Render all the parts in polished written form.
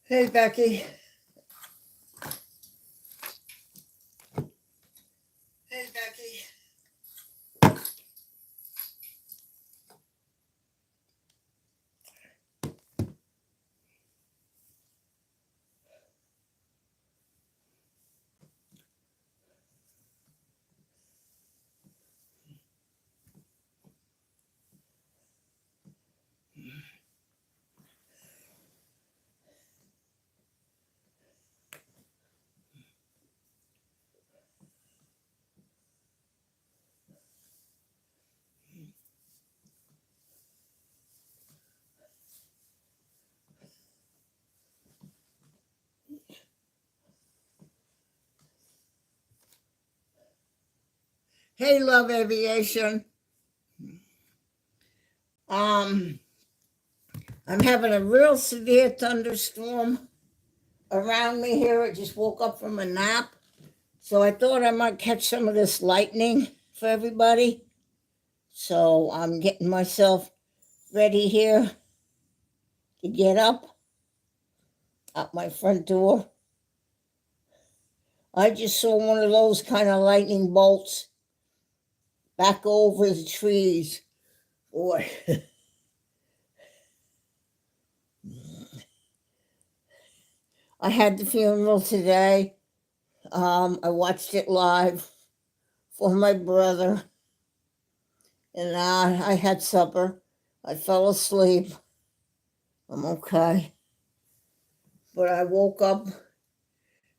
Hey, Becky. Hey, Becky. Hey, Love Aviation. Um, I'm having a real severe thunderstorm around me here. I just woke up from a nap, so I thought I might catch some of this lightning for everybody. So I'm getting myself ready here to get up out my front door. I just saw one of those kind of lightning bolts back over the trees. Boy. I had the funeral today. I watched it live for my brother, and I had supper. I fell asleep. I'm okay. But I woke up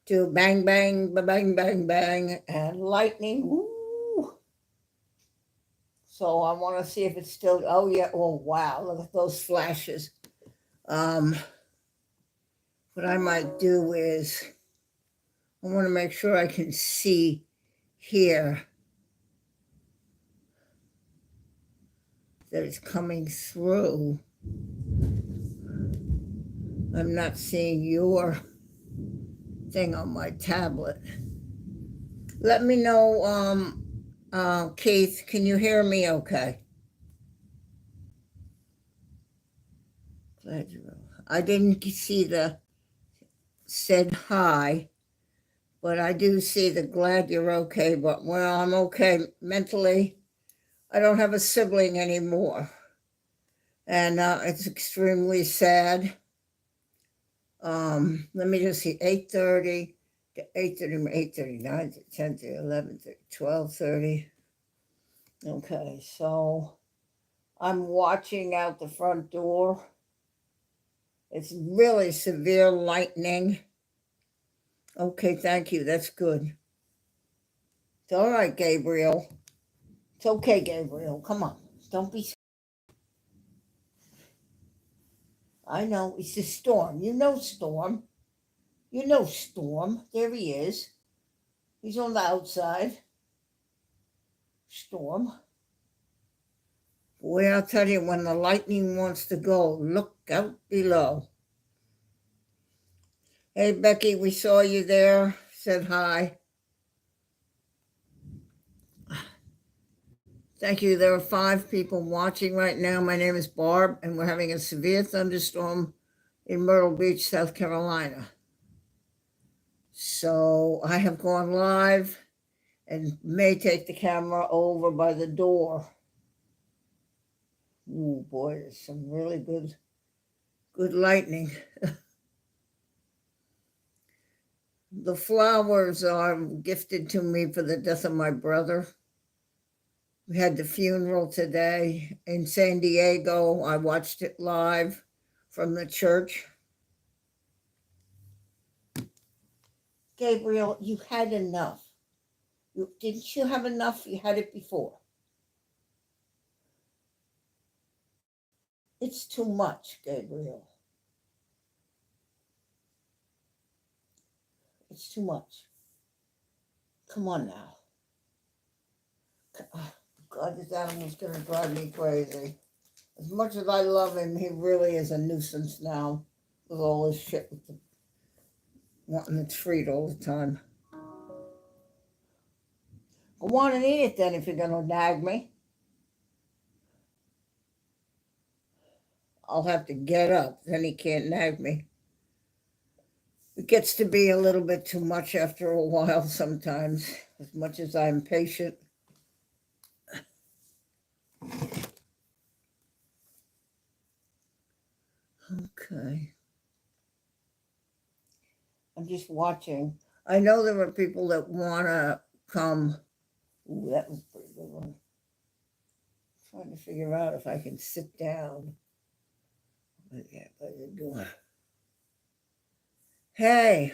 to bang, bang, bang, bang, bang, and lightning. Woo! So I want to see if it's still. Oh yeah! Oh wow! Look at those flashes. What I might do is I want to make sure I can see here that it's coming through. I'm not seeing your thing on my tablet. Let me know, Keith, can you hear me okay? Glad you're. I didn't see the said hi, but I do see the glad you're okay. But well, I'm okay mentally. I don't have a sibling anymore, and it's extremely sad. Let me just see, 8:30 to 8:30, 8:39 to 10 to 11 to 12:30. Okay, so I'm watching out the front door. It's really severe lightning. Okay, thank you. That's good. It's all right, Gabriel. It's okay, Gabriel. Come on. Don't be. I know. It's a storm. You know, Storm. You know, Storm. There he is. He's on the outside. Storm. Boy, I'll tell you, when the lightning wants to go, look out below. Hey, Becky, we saw you there. Said hi. Thank you. There are 5 people watching right now. My name is Barb, and we're having a severe thunderstorm in Myrtle Beach, South Carolina. So I have gone live and may take the camera over by the door. Oh boy, there's some really good lightning. The flowers are gifted to me for the death of my brother. We had the funeral today in San Diego. I watched it live from the church. Gabriel, you had enough. Didn't you have enough? You had it before. It's too much, Gabriel. It's too much. Come on now. God, this animal's going to drive me crazy. As much as I love him, he really is a nuisance now with all this shit with the, wanting the treat all the time. Go on and eat it then if you're going to nag me. I'll have to get up, then he can't nag me. It gets to be a little bit too much after a while sometimes, as much as I'm patient. Okay. I'm just watching. I know there are people that want to come. Ooh, that was a pretty good one. Trying to figure out if I can sit down. Yeah, what are you doing? Hey,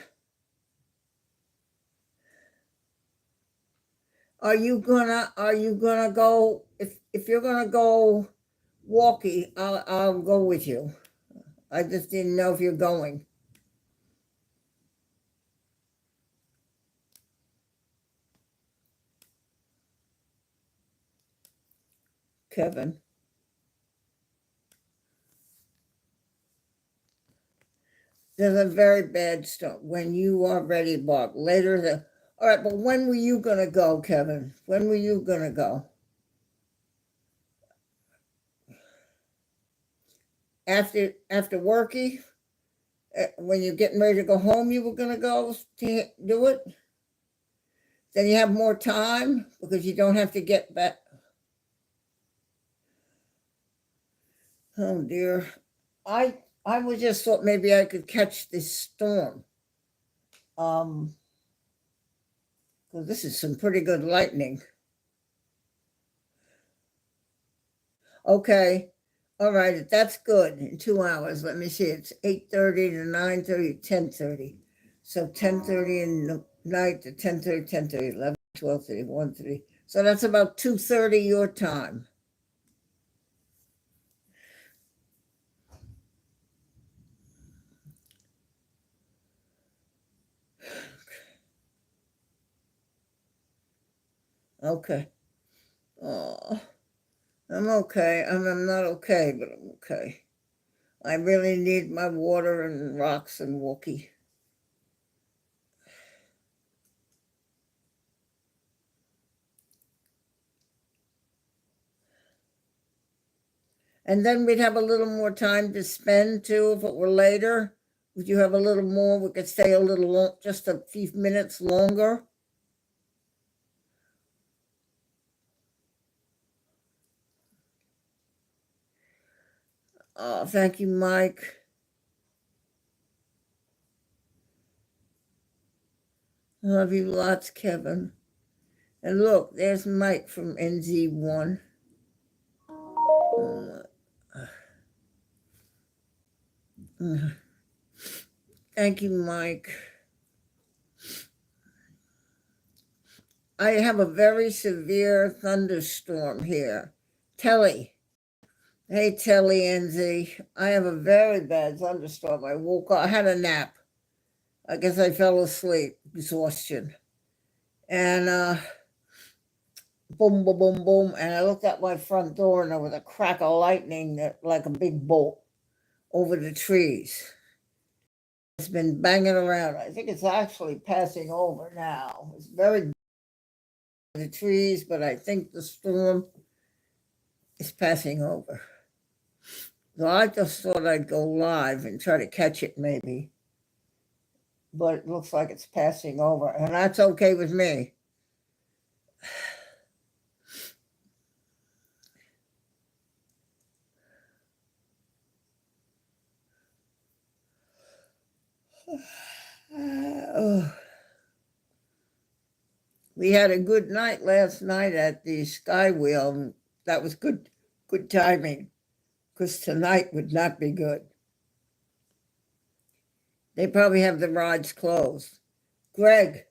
are you gonna go? If you're gonna go walkie, I'll go with you. I just didn't know if you're going. Kevin. There's a very bad storm. When you are ready, Bob. Later all right, but when were you gonna go, Kevin? When were you gonna go? After worky? When you're getting ready to go home, you were gonna go to do it? Then you have more time because you don't have to get back. Oh dear. I was just thought maybe I could catch this storm. Because this is some pretty good lightning. Okay. All right, that's good. In 2 hours. Let me see. It's 8:30 to 9:30, 10:30. So 10:30 in the night to 10:30, 10:30, 11, 12:30, 1:30. So that's about 2:30 your time. Okay. Oh, I'm okay. I'm not okay, but I'm okay. I really need my water and rocks and walkie. And then we'd have a little more time to spend too if it were later. Would you have a little more? We could stay a little long, just a few minutes longer. Oh, thank you, Mike. I love you lots, Kevin. And look, there's Mike from NZ1. Thank you, Mike. I have a very severe thunderstorm here. Telly. Hey, Telly NZ. I have a very bad thunderstorm. I woke up, I had a nap. I guess I fell asleep, exhaustion. And boom, boom, boom, boom. And I looked at my front door and there was a crack of lightning that, like a big bolt over the trees. It's been banging around. I think it's actually passing over now. It's very the trees, but I think the storm is passing over. So I just thought I'd go live and try to catch it maybe. But it looks like it's passing over, and that's okay with me. We had a good night last night at the Skywheel. That was good timing, because tonight would not be good. They probably have the rides closed. Greg.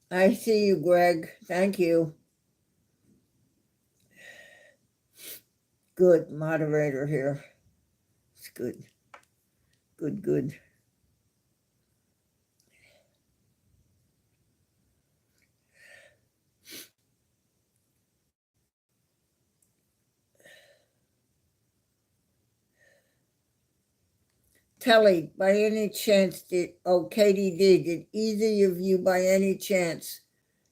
I see you, Greg. Thank you. Good moderator here. It's good. Good, good. Telly, by any chance, KDD, did either of you by any chance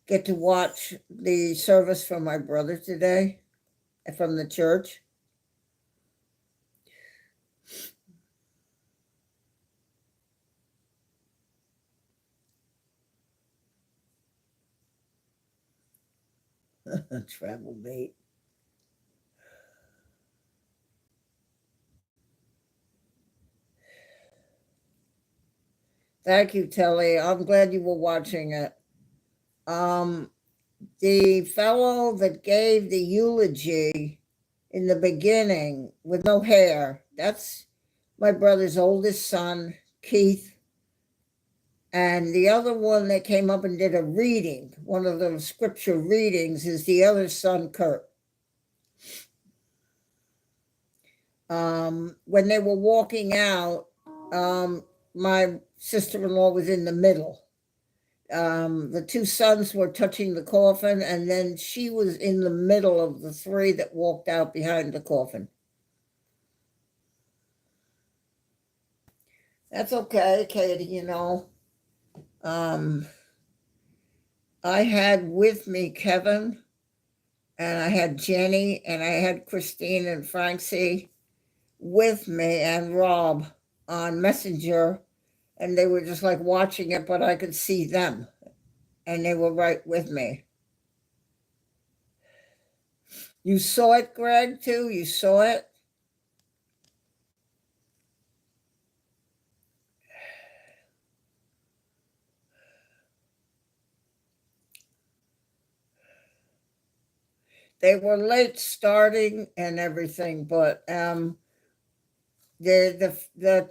get to watch the service from my brother today from the church? Travel bait. Thank you, Telly. I'm glad you were watching it. Um, the fellow that gave the eulogy in the beginning with no hair, that's my brother's oldest son, Keith. And the other one that came up and did a reading, one of the scripture readings, is the other son, Kurt. When they were walking out, my sister-in-law was in the middle. The two sons were touching the coffin, and then she was in the middle of the three that walked out behind the coffin. That's okay, Katie, you know. I had with me Kevin, and I had Jenny, and I had Christine and Francie with me, and Rob on Messenger, and they were just like watching it, but I could see them, and they were right with me. You saw it, Greg, too? You saw it? They were late starting and everything, but the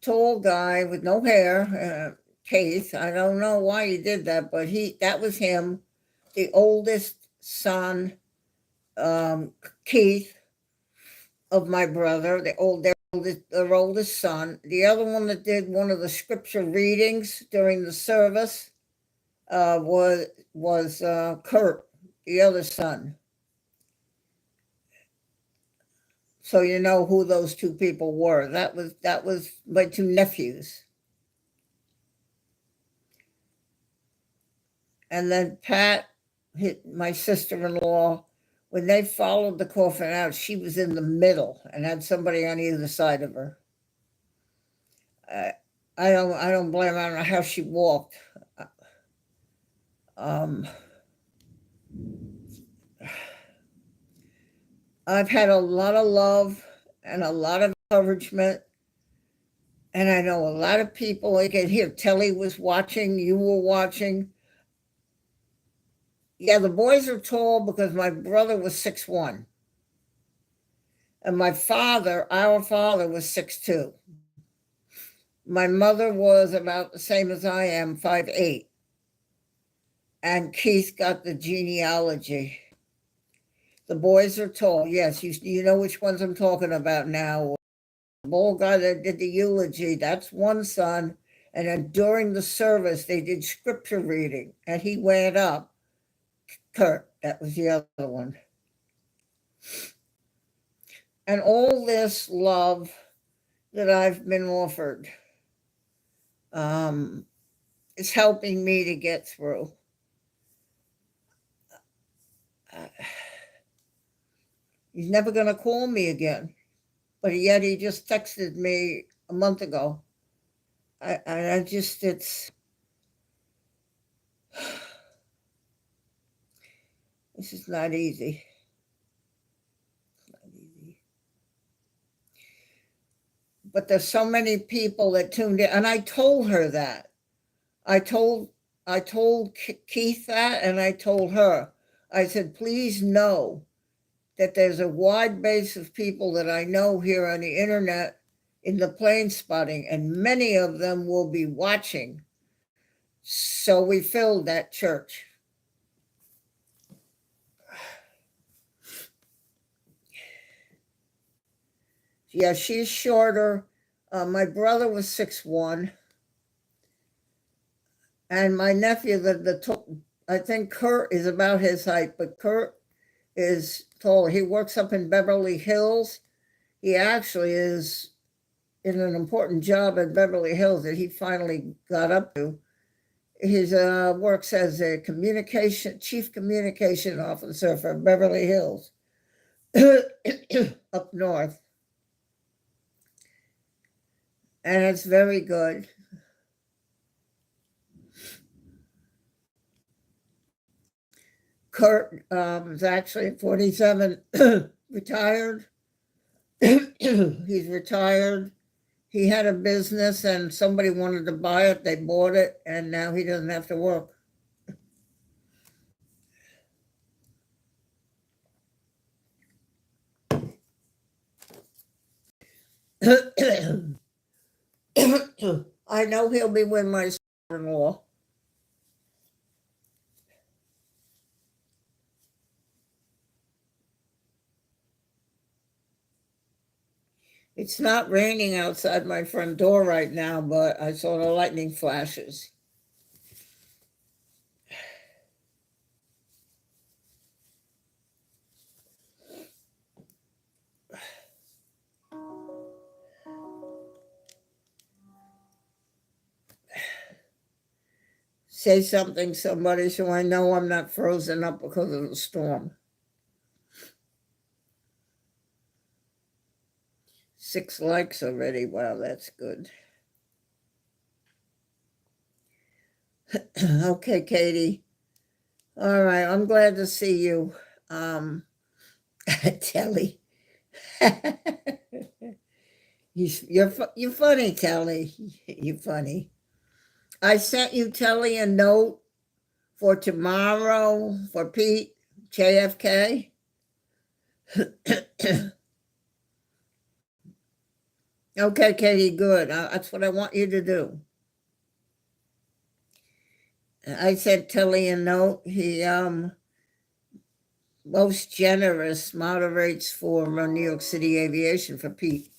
tall guy with no hair, Keith. I don't know why he did that, but that was him. The oldest son, Keith, of my brother, their oldest son. The other one that did one of the scripture readings during the service was Kurt, the other son. So you know who those two people were. That was my two nephews. And then Pat, my sister-in-law, when they followed the coffin out, she was in the middle and had somebody on either side of her. I don't blame her. I don't know how she walked. Um, I've had a lot of love and a lot of encouragement. And I know a lot of people, like here, Telly was watching, you were watching. Yeah, the boys are tall because my brother was 6'1". And my father, our father, was 6'2". My mother was about the same as I am, 5'8". And Keith got the genealogy. The boys are tall. Yes, you know which ones I'm talking about now. The bald guy that did the eulogy, that's one son. And then during the service, they did scripture reading, and he went up. Kurt, that was the other one. And all this love that I've been offered is helping me to get through. He's never going to call me again, but yet he just texted me a month ago. I just, this is not easy. But there's so many people that tuned in, and I told her that. I told Keith that, and I told her. I said, please know that there's a wide base of people that I know here on the internet in the plane spotting, and many of them will be watching. So we filled that church. Yeah, she's shorter. My brother was 6'1". And my nephew, I think Kurt is about his height, but Kurt is tall. He works up in Beverly Hills. He actually is in an important job at Beverly Hills that he finally got up to. His works as a chief communication officer for Beverly Hills up north. And it's very good. Kurt is actually 47, retired. He's retired. He had a business and somebody wanted to buy it. They bought it, and now he doesn't have to work. I know he'll be with my son-in-law. It's not raining outside my front door right now, but I saw the lightning flashes. Say something, somebody, so I know I'm not frozen up because of the storm. 6 likes already. Wow, that's good. Okay, Katie. All right, I'm glad to see you. Telly. You're funny, Telly. You're funny. I sent you, Telly, a note for tomorrow for Pete, JFK. Okay, Katie, good. That's what I want you to do. I sent Telly a note. He most generous moderates for New York City Aviation for Pete.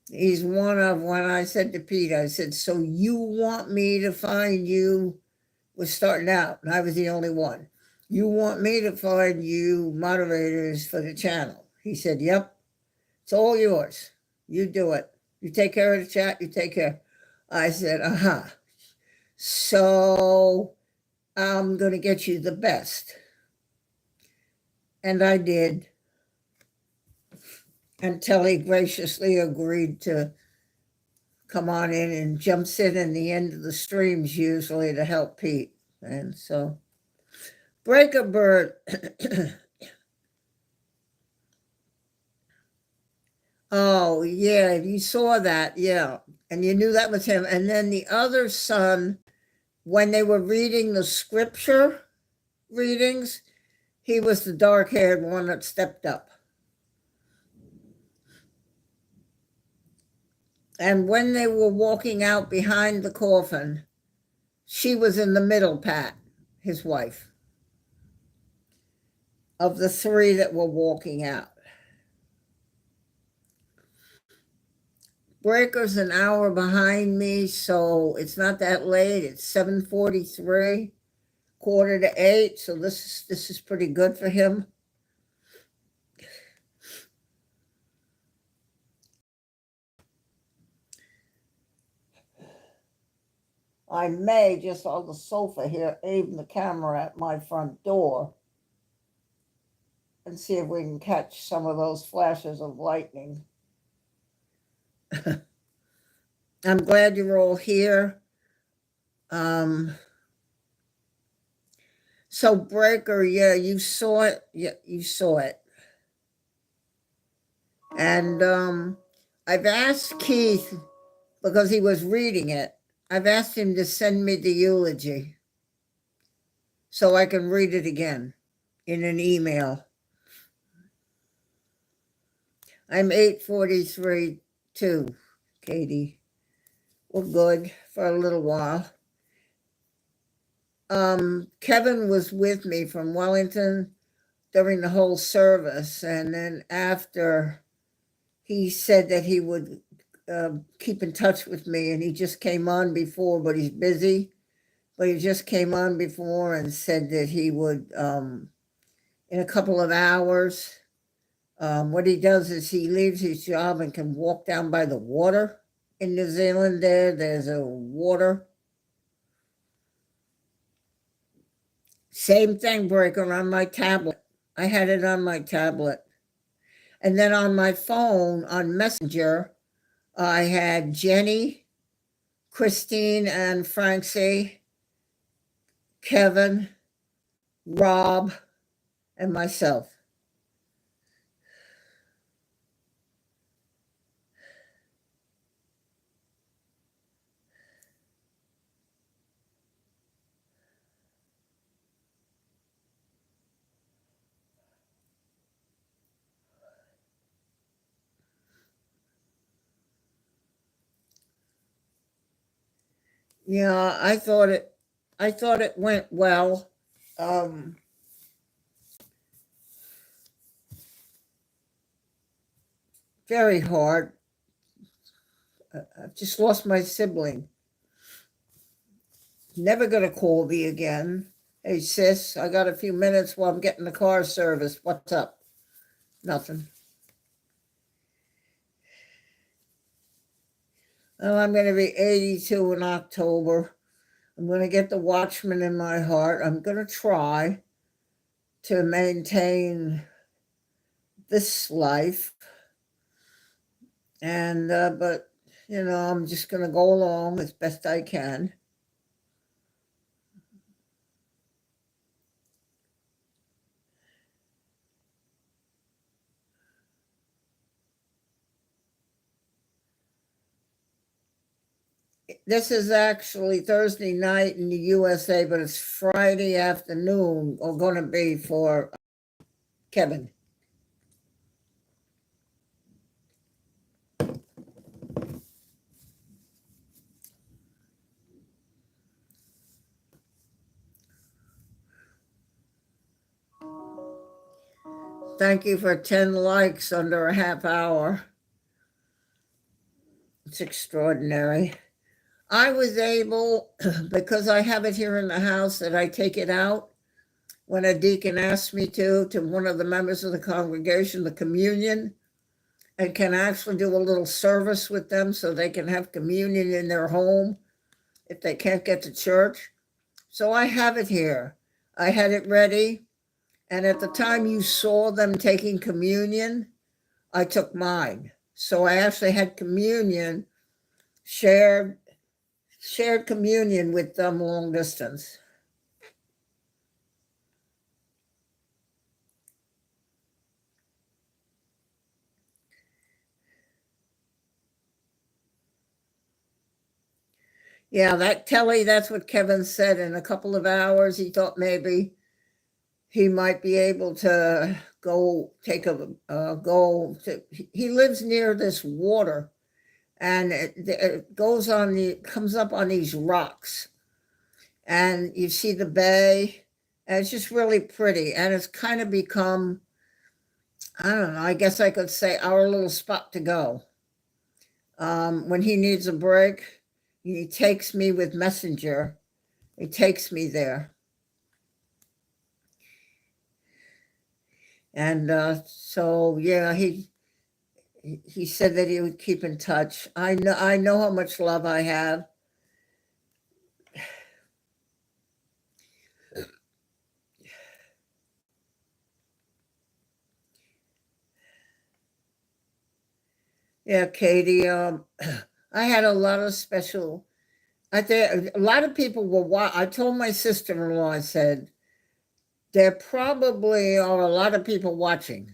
He's one of, when I said to Pete, I said, so you want me to find you, was starting out, and I was the only one. You want me to find you moderators for the channel? He said, yep, it's all yours. You do it. You take care of the chat, you take care. I said, uh-huh. So I'm going to get you the best. And I did. And Telly graciously agreed to come on in and jumps in the end of the streams usually to help Pete. And so, Breaker Bird. Oh, yeah, you saw that, yeah. And you knew that was him. And then the other son, when they were reading the scripture readings, he was the dark-haired one that stepped up. And when they were walking out behind the coffin, she was in the middle, Pat, his wife, of the 3 that were walking out. Breaker's an hour behind me, so it's not that late. It's 7:43, 7:45, so this is pretty good for him. I may just on the sofa here aim the camera at my front door and see if we can catch some of those flashes of lightning. I'm glad you're all here. So Breaker, yeah, you saw it. Yeah, you saw it. And I've asked Keith, because he was reading it, I've asked him to send me the eulogy so I can read it again in an email. I'm 8:43 too, Katie. We're good for a little while. Kevin was with me from Wellington during the whole service, and then after, he said that he would keep in touch with me, and he just came on before, but he's busy. But he just came on before and said that he would, in a couple of hours, what he does is he leaves his job and can walk down by the water in New Zealand. There's a water. Same thing, Breaker, on my tablet. I had it on my tablet. And then on my phone, on Messenger, I had Jenny, Christine and Francie, Kevin, Rob, and myself. Yeah, I thought it went well. Um, Very hard. I've just lost my sibling. Never gonna call me again. Hey sis, I got a few minutes while I'm getting the car serviced. What's up? Nothing. Oh, I'm gonna be 82 in October. I'm gonna get the Watchman in my heart. I'm gonna try to maintain this life, and but I'm just gonna go along as best I can. This is actually Thursday night in the USA, but it's Friday afternoon, or going to be for Kevin. Thank you for 10 likes under a half hour. It's extraordinary. I was able, because I have it here in the house, that I take it out when a deacon asks me to one of the members of the congregation, the communion, and can actually do a little service with them so they can have communion in their home if they can't get to church. So I have it here. I had it ready. And at the time you saw them taking communion, I took mine. So I actually had communion, shared communion with them long distance. Yeah, that Kelly, that's what Kevin said. In a couple of hours, he thought maybe he might be able to go take a go to. He lives near this water, and it comes up on these rocks, and you see the bay, and it's just really pretty, and it's kind of become, I don't know, I guess I could say, our little spot to go. When he needs a break, he takes me with Messenger. He takes me there. And so yeah, he said that he would keep in touch. I know how much love I have. Yeah, Katie. I had a lot of special. I think a lot of people were. I told my sister-in-law. I said there probably are a lot of people watching.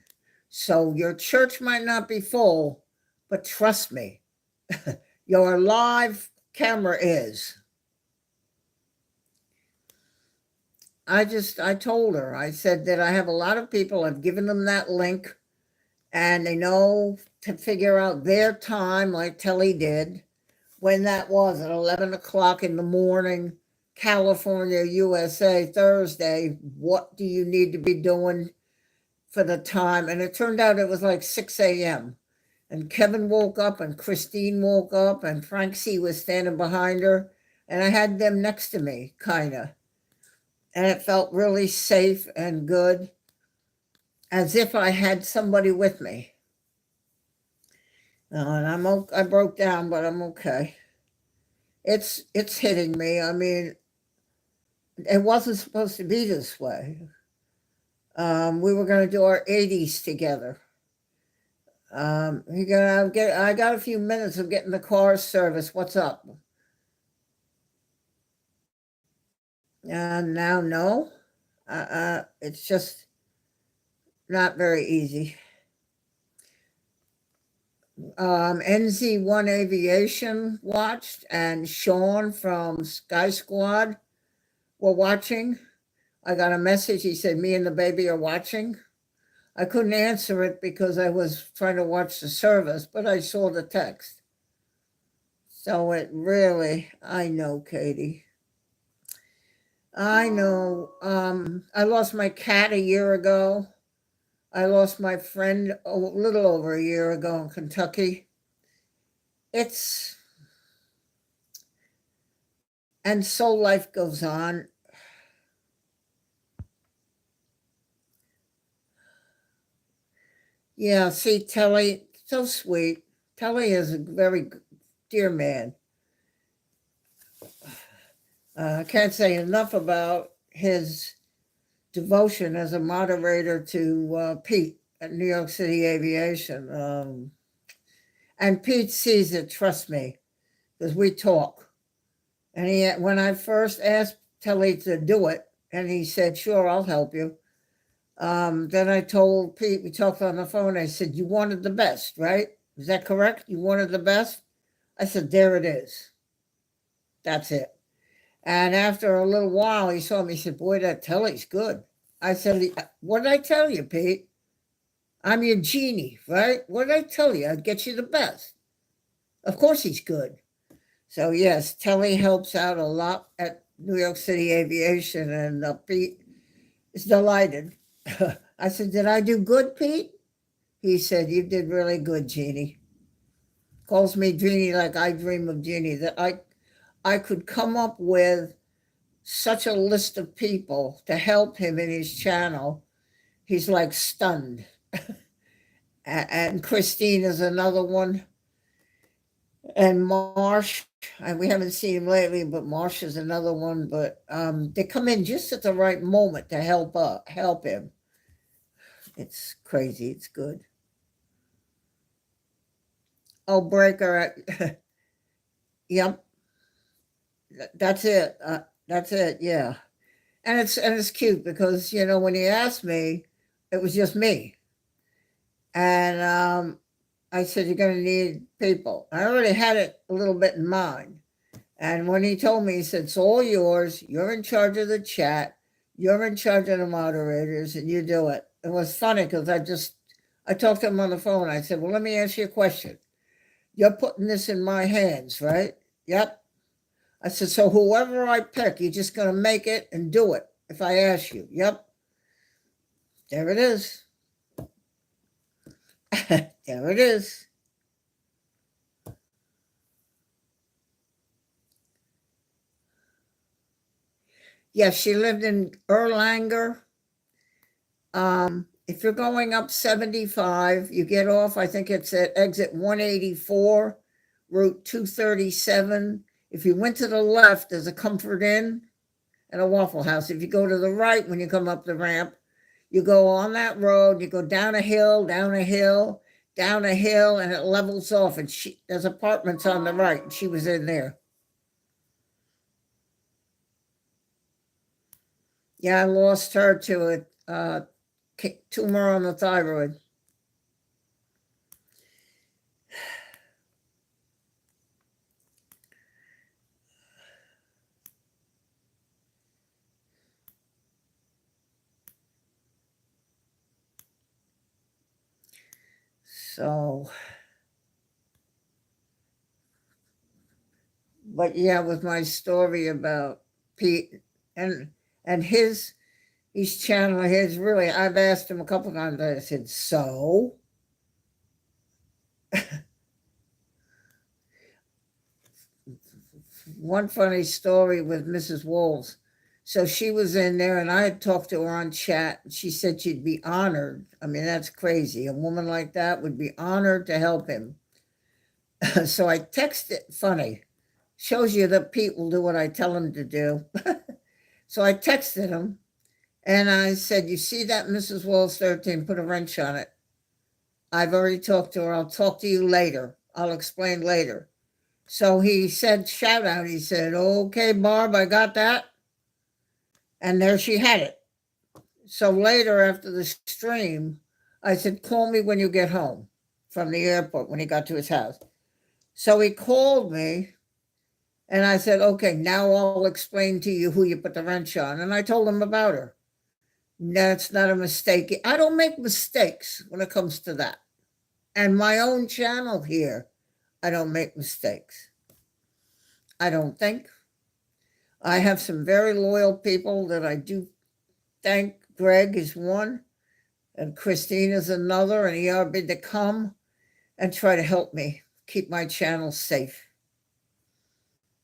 So your church might not be full, but trust me, your live camera is. I told her, I said that I have a lot of people, I've given them that link, and they know to figure out their time, like Telly did, when that was at 11 o'clock in the morning, California, USA, Thursday. What do you need to be doing for the time? And it turned out it was like 6 a.m. And Kevin woke up, and Christine woke up, and Frank C was standing behind her, and I had them next to me, kind of. And it felt really safe and good, as if I had somebody with me. And I broke down, but I'm okay. It's hitting me. I mean, it wasn't supposed to be this way. We were going to do our 80s together. I got a few minutes of getting the car service. What's up? Now, no. It's just not very easy. NZ1 Aviation watched, and Sean from Sky Squad were watching. I got a message. He said, "Me and the baby are watching." I couldn't answer it because I was trying to watch the service, but I saw the text. So it really, I know, Katie. I know. I lost my cat a year ago. I lost my friend a little over a year ago in Kentucky. It's, and so life goes on. Yeah, see, Telly, so sweet. Telly is a very dear man. I can't say enough about his devotion as a moderator to Pete at New York City Aviation. And Pete sees it, trust me, because we talk. And when I first asked Telly to do it, and he said, "Sure, I'll help you." Then I told Pete, we talked on the phone. I said, "You wanted the best, right? Is that correct? You wanted the best?" I said, "There it is. That's it." And after a little while, he saw me. He said, "Boy, that Telly's good." I said, "What did I tell you, Pete? I'm your genie, right? What did I tell you? I'd get you the best." Of course, he's good. So yes, Telly helps out a lot at New York City Aviation, and Pete is delighted. I said, "Did I do good, Pete?" He said, "You did really good, Jeannie." Calls me Jeannie like I dream of Jeannie. That I could come up with such a list of people to help him in his channel. He's like stunned. And Christine is another one. And Marsh, we haven't seen him lately, but Marsh is another one. But they come in just at the right moment to help him. It's crazy. It's good. Oh, Breaker. Yep, that's it. That's it. Yeah, and it's cute because when he asked me, it was just me, and I said, "You're going to need people." I already had it a little bit in mind. And when he told me, he said, "It's all yours. You're in charge of the chat. You're in charge of the moderators, and you do it." It was funny because I talked to him on the phone. I said, "Well, let me ask you a question. You're putting this in my hands, right?" "Yep." I said, "So whoever I pick, you're just going to make it and do it if I ask you." "Yep." There it is. There it is. Yes, she lived in Erlanger. If you're going up 75, you get off, I think it's at exit 184, Route 237. If you went to the left, there's a Comfort Inn and a Waffle House. If you go to the right when you come up the ramp, you go on that road, you go down a hill, down a hill, down a hill, and it levels off. And there's apartments on the right. And she was in there. Yeah, I lost her to a tumor on the thyroid. So, but yeah, with my story about Pete and and his channel, his really, I've asked him a couple times. I said, "So." One funny story with Mrs. Walls. So she was in there, and I had talked to her on chat. She said she'd be honored. I mean, that's crazy. A woman like that would be honored to help him. So I texted, funny, shows you that Pete will do what I tell him to do. So I texted him and I said, "You see that Mrs. Walls 13, put a wrench on it. I've already talked to her. I'll talk to you later. I'll explain later." So he said, shout out, he said, "Okay, Barb, I got that." And there she had it. So later after the stream, I said, call me when you get home from the airport when he got to his house. So he called me and I said, okay, now I'll explain to you who you put the wrench on. And I told him about her. That's not a mistake. I don't make mistakes when it comes to that. And my own channel here, I don't make mistakes. I don't think. I have some very loyal people that I do thank. Greg is one, and Christine is another, and he bid to come and try to help me keep my channel safe.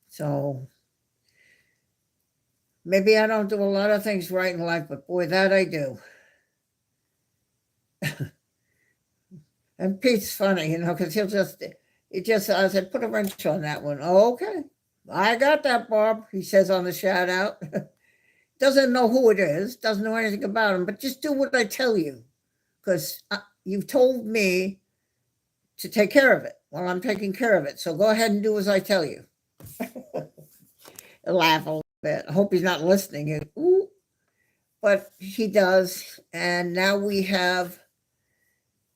So maybe I don't do a lot of things right in life, but boy, that I do. And Pete's funny, because I said, put a wrench on that one. Oh, okay. I got that, Bob, he says on the shout out. Doesn't know who it is, doesn't know anything about him, but just do what I tell you, because you've told me to take care of it. Well, I'm taking care of it, so go ahead and do as I tell you. I laugh a little bit. I hope he's not listening. Ooh. But he does, and now we have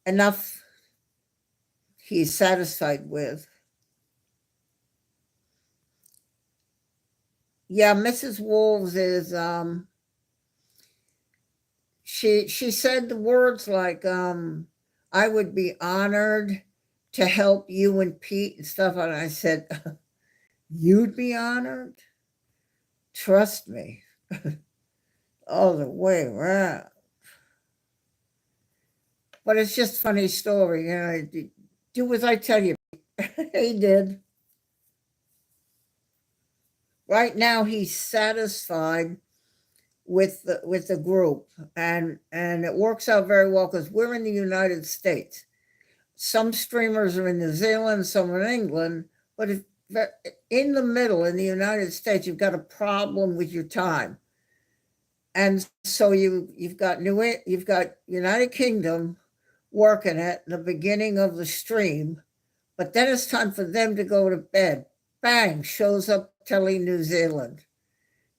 enough he's satisfied with. Yeah, Mrs. Wolves is she said the words like I would be honored to help you and Pete and stuff, and I said, you'd be honored? Trust me. All the way around. But it's just a funny story, do as I tell you. He did. Right now, he's satisfied with the group, and it works out very well because we're in the United States. Some streamers are in New Zealand, some are in England, but if in the middle, in the United States, you've got a problem with your time, and so you've got United Kingdom working at the beginning of the stream, but then it's time for them to go to bed. Bang, shows up Telly New Zealand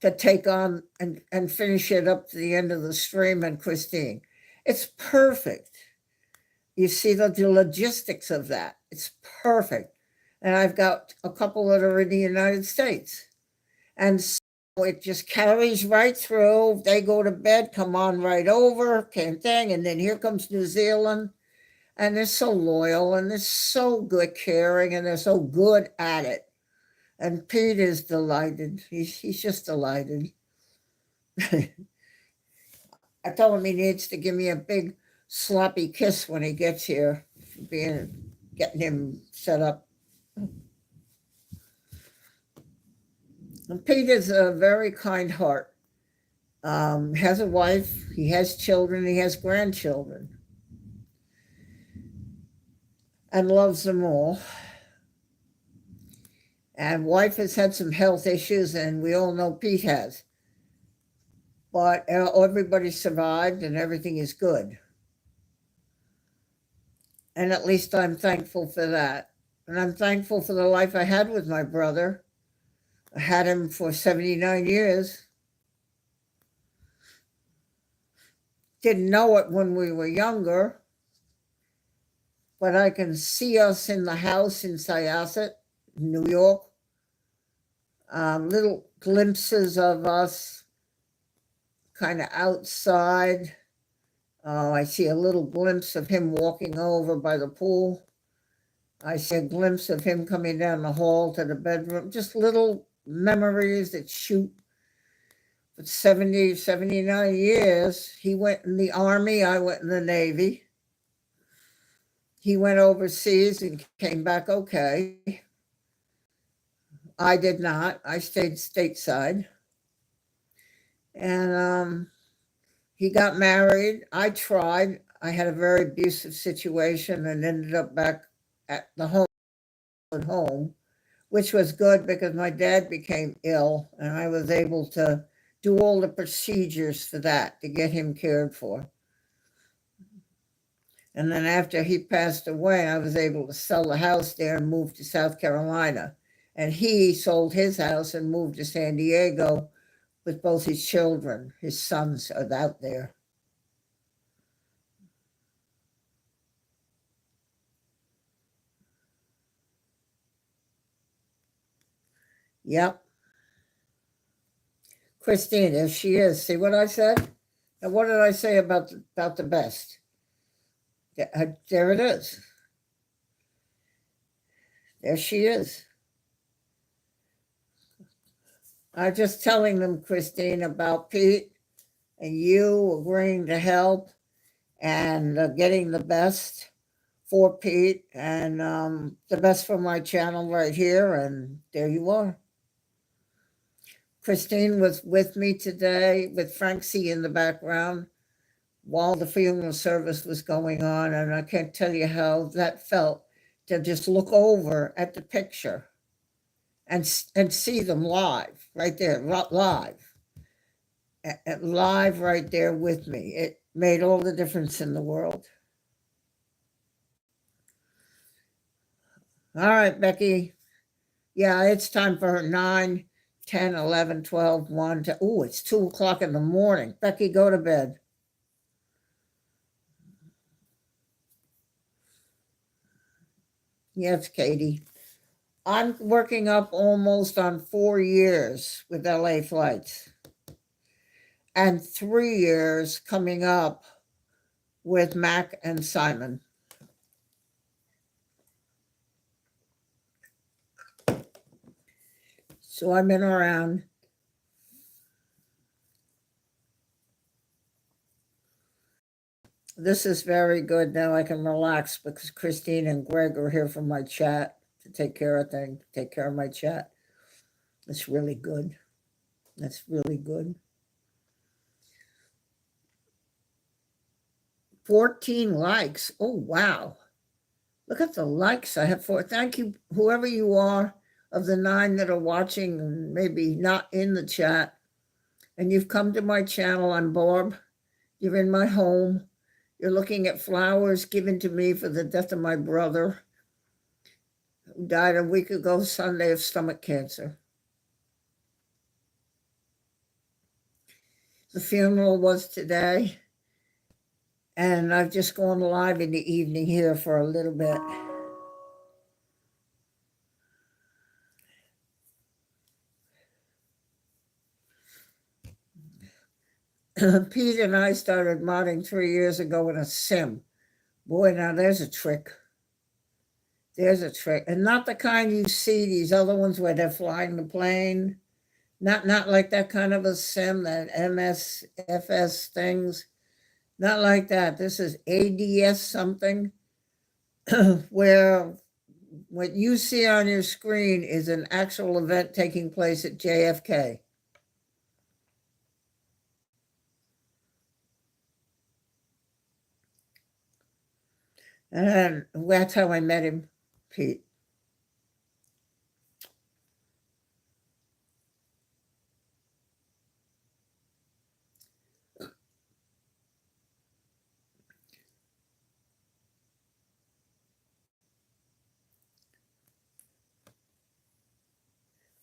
to take on and finish it up to the end of the stream, and Christine. It's perfect. You see the logistics of that. It's perfect. And I've got a couple that are in the United States. And so it just carries right through. They go to bed, come on right over, same thing. And then here comes New Zealand. And they're so loyal, and they're so good, caring, and they're so good at it. And Pete is delighted. He's just delighted. I told him he needs to give me a big sloppy kiss when he gets here, getting him set up. And Pete is a very kind heart. Has a wife, he has children, he has grandchildren, and loves them all. And wife has had some health issues, and we all know Pete has. But everybody survived, and everything is good. And at least I'm thankful for that. And I'm thankful for the life I had with my brother. I had him for 79 years. Didn't know it when we were younger, but I can see us in the house in Syosset, New York. Little glimpses of us kind of outside. I see a little glimpse of him walking over by the pool. I see a glimpse of him coming down the hall to the bedroom. Just little memories that shoot. But 79 years, he went in the Army, I went in the Navy. He went overseas and came back okay. I did not. I stayed stateside. And he got married. I tried. I had a very abusive situation and ended up back at the home, which was good because my dad became ill, and I was able to do all the procedures for that to get him cared for. And then after he passed away, I was able to sell the house there and move to South Carolina. And he sold his house and moved to San Diego with both his children. His sons are out there. Yep. Christine, there she is. See what I said? And what did I say about the best? There it is. There she is. I'm just telling them, Christine, about Pete and you agreeing to help and getting the best for Pete and the best for my channel right here. And there you are. Christine was with me today with Francie in the background while the funeral service was going on. And I can't tell you how that felt to just look over at the picture and see them live right there, live right there with me. It made all the difference in the world. All right, Becky. Yeah, it's time for her 9, 10, 11, 12, 1. Oh, it's 2 o'clock in the morning. Becky, go to bed. Yes, Katie. I'm working up almost on 4 years with LA Flights and 3 years coming up with Mac and Simon. So I've been around. This is very good. Now I can relax because Christine and Greg are here for my chat to take care of things, take care of my chat. It's really good. That's really good. 14 likes. Oh, wow. Look at the likes I have for. Thank you, whoever you are, of the 9 that are watching and maybe not in the chat. And you've come to my channel. I'm Barb. You're in my home. You're looking at flowers given to me for the death of my brother, who died a week ago Sunday of stomach cancer. The funeral was today, and I've just gone live in the evening here for a little bit. Pete and I started modding 3 years ago in a sim. Boy, now there's a trick. There's a trick. And not the kind you see, these other ones where they're flying the plane. Not like that kind of a sim, that MSFS things. Not like that. This is ADS something, where what you see on your screen is an actual event taking place at JFK. And that's how I met him, Pete.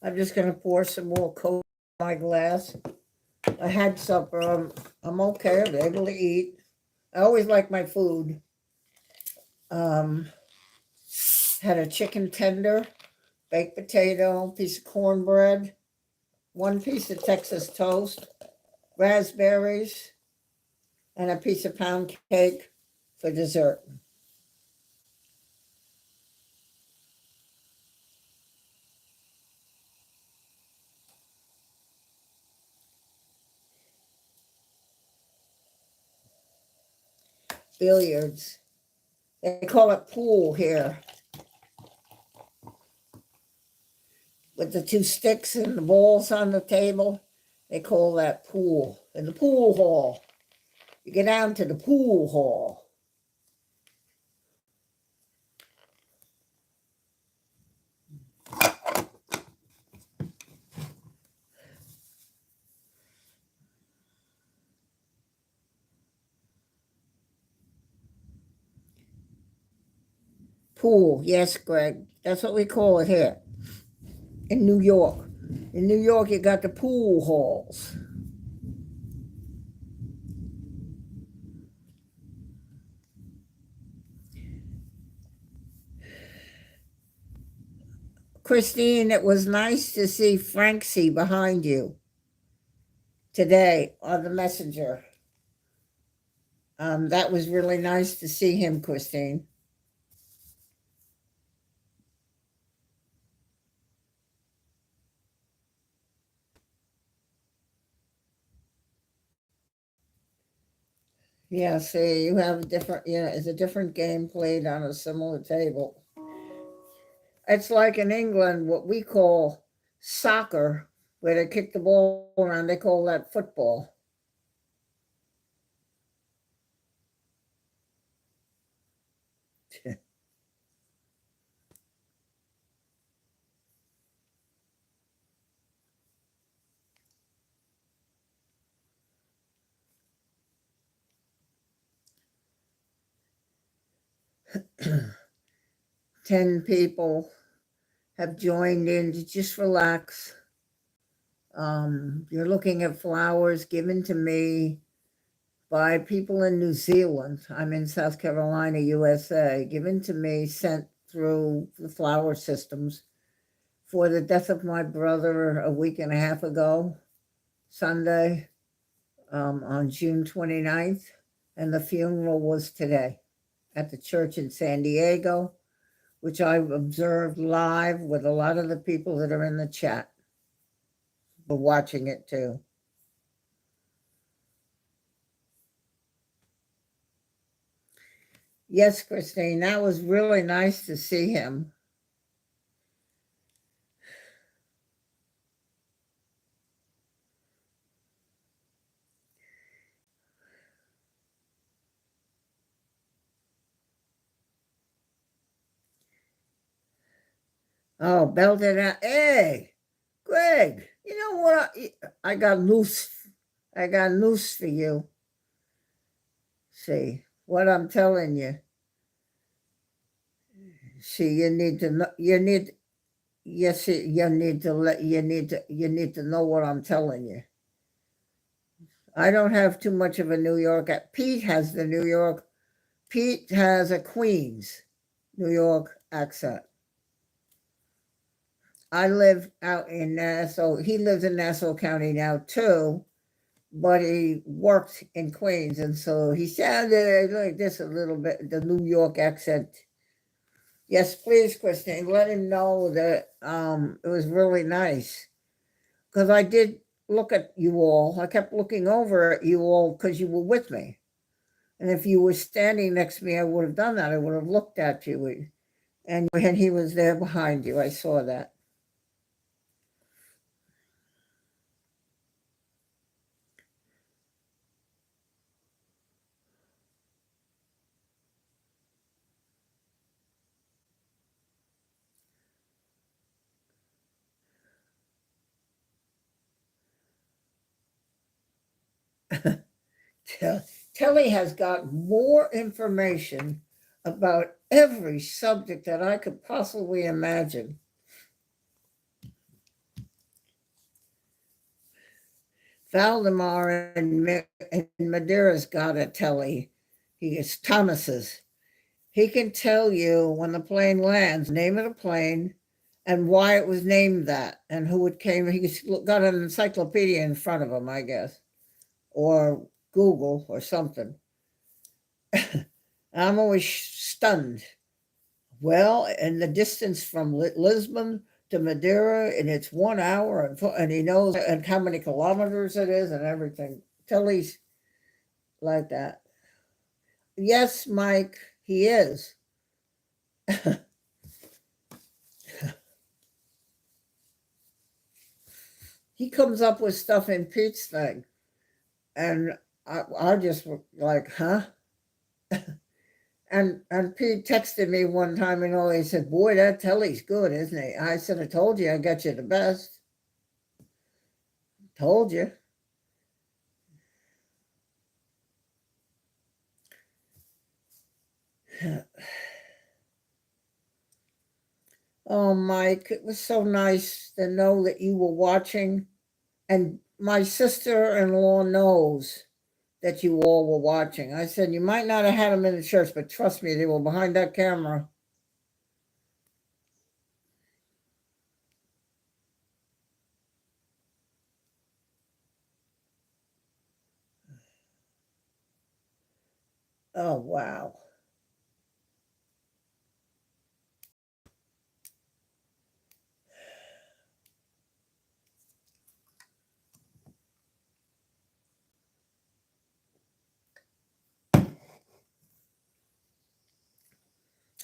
I'm just going to pour some more Coke in my glass. I had supper. I'm okay. I'm able to eat. I always like my food. Had a chicken tender, baked potato, piece of cornbread, 1 piece of Texas toast, raspberries, and a piece of pound cake for dessert. Billiards. They call it pool here. With the 2 sticks and the balls on the table, they call that pool. In the pool hall. You get down to the pool hall. Pool, yes, Greg. That's what we call it here in New York. In New York, you got the pool halls. Christine, it was nice to see Francie behind you today on the messenger. That was really nice to see him, Christine. Yeah, see, you have a different, it's a different game played on a similar table. It's like in England, what we call soccer, where they kick the ball around, they call that football. 10 people have joined in to just relax. You're looking at flowers given to me by people in New Zealand. I'm in South Carolina, USA, given to me, sent through the flower systems for the death of my brother a week and a half ago, Sunday, on June 29th. And the funeral was today at the church in San Diego, which I've observed live with a lot of the people that are in the chat. We're watching it too. Yes, Christine, that was really nice to see him. Oh, belted out. Hey, Greg, you know what? I got loose. I got loose for you. See what I'm telling you. See, you need to know. You need. Yes, you need to let. You need to. You need to know what I'm telling you. I don't have too much of a New York. Pete has the New York. Pete has a Queens, New York accent. I live out in Nassau. He lives in Nassau County now too, but he worked in Queens, and so he sounded like this a little bit, the New York accent. Yes, please, Christine, let him know that it was really nice because I did look at you all. I kept looking over at you all because you were with me, and if you were standing next to me, I would have done that. I would have looked at you, and he was there behind you. I saw that. Telly has got more information about every subject that I could possibly imagine. Valdemar and Madeira's got a Telly. He is Thomas's. He can tell you when the plane lands, name of the plane, and why it was named that, and who it came. He's got an encyclopedia in front of him, I guess, or Google or something. I'm always stunned. Well, and the distance from Lisbon to Madeira, and it's 1 hour, and he knows and how many kilometers it is and everything. Tilly's like that. Yes, Mike, he is. He comes up with stuff in Pete's thing, and I just like, huh? And Pete texted me one time, and he said, "Boy, that Telly's good, isn't he?" I said, "I told you, I got you the best. Told you." Oh, Mike, it was so nice to know that you were watching. And my sister-in-law knows that you all were watching. I said, you might not have had them in the church, but trust me, they were behind that camera. Oh, wow.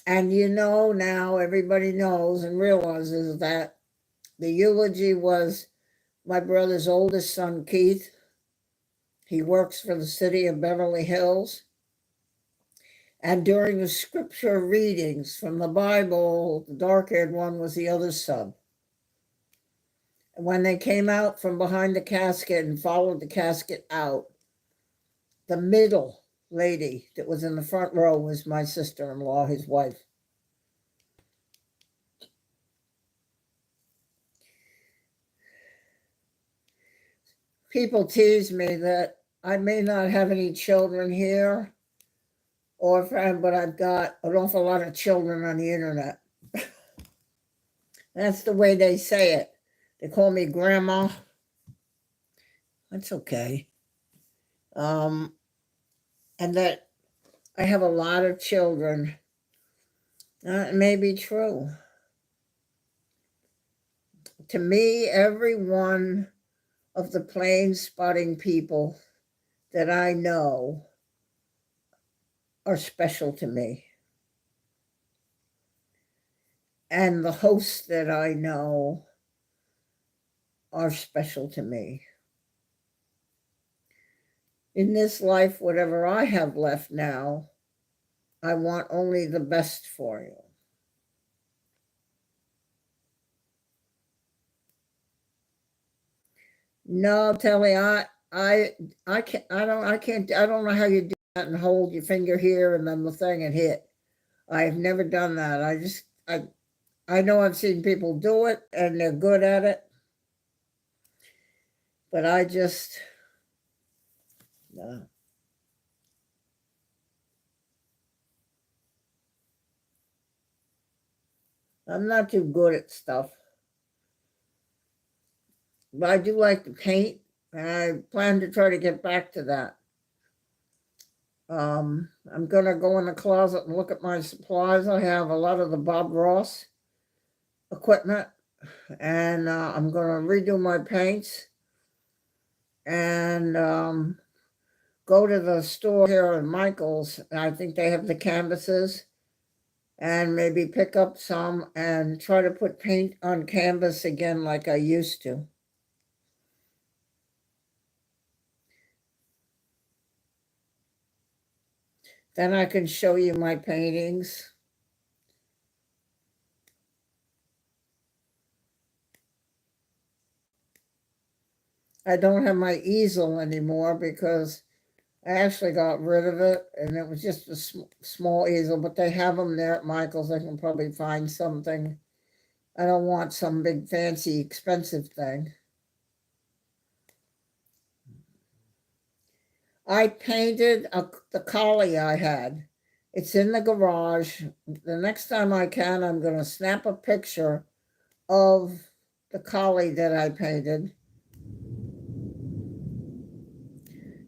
And now everybody knows and realizes that the eulogy was my brother's oldest son, Keith. He works for the city of Beverly Hills. And during the scripture readings from the Bible, the dark-haired one was the other son. And when they came out from behind the casket and followed the casket out, the middle lady that was in the front row was my sister-in-law, his wife. People tease me that I may not have any children here or friend, but I've got an awful lot of children on the internet. That's the way they say it. They call me grandma. That's okay. And that I have a lot of children. It may be true. To me, every one of the plane spotting people that I know are special to me. And the hosts that I know are special to me. In this life, whatever I have left now, I want only the best for you. No, Telly, I can't, I don't know how you do that and hold your finger here and then the thing and hit. I've never done that. I know I've seen people do it and they're good at it, but I just, no. I'm not too good at stuff, but I do like to paint, and I plan to try to get back to that. I'm gonna go in the closet and look at my supplies. I have a lot of the Bob Ross equipment, and I'm gonna redo my paints and go to the store here in Michael's. I think they have the canvases, and maybe pick up some and try to put paint on canvas again like I used to. Then I can show you my paintings. I don't have my easel anymore because I actually got rid of it and it was just a small easel, but they have them there at Michael's. I can probably find something. I don't want some big fancy expensive thing. I painted the collie I had. It's in the garage. The next time I can, I'm going to snap a picture of the collie that I painted.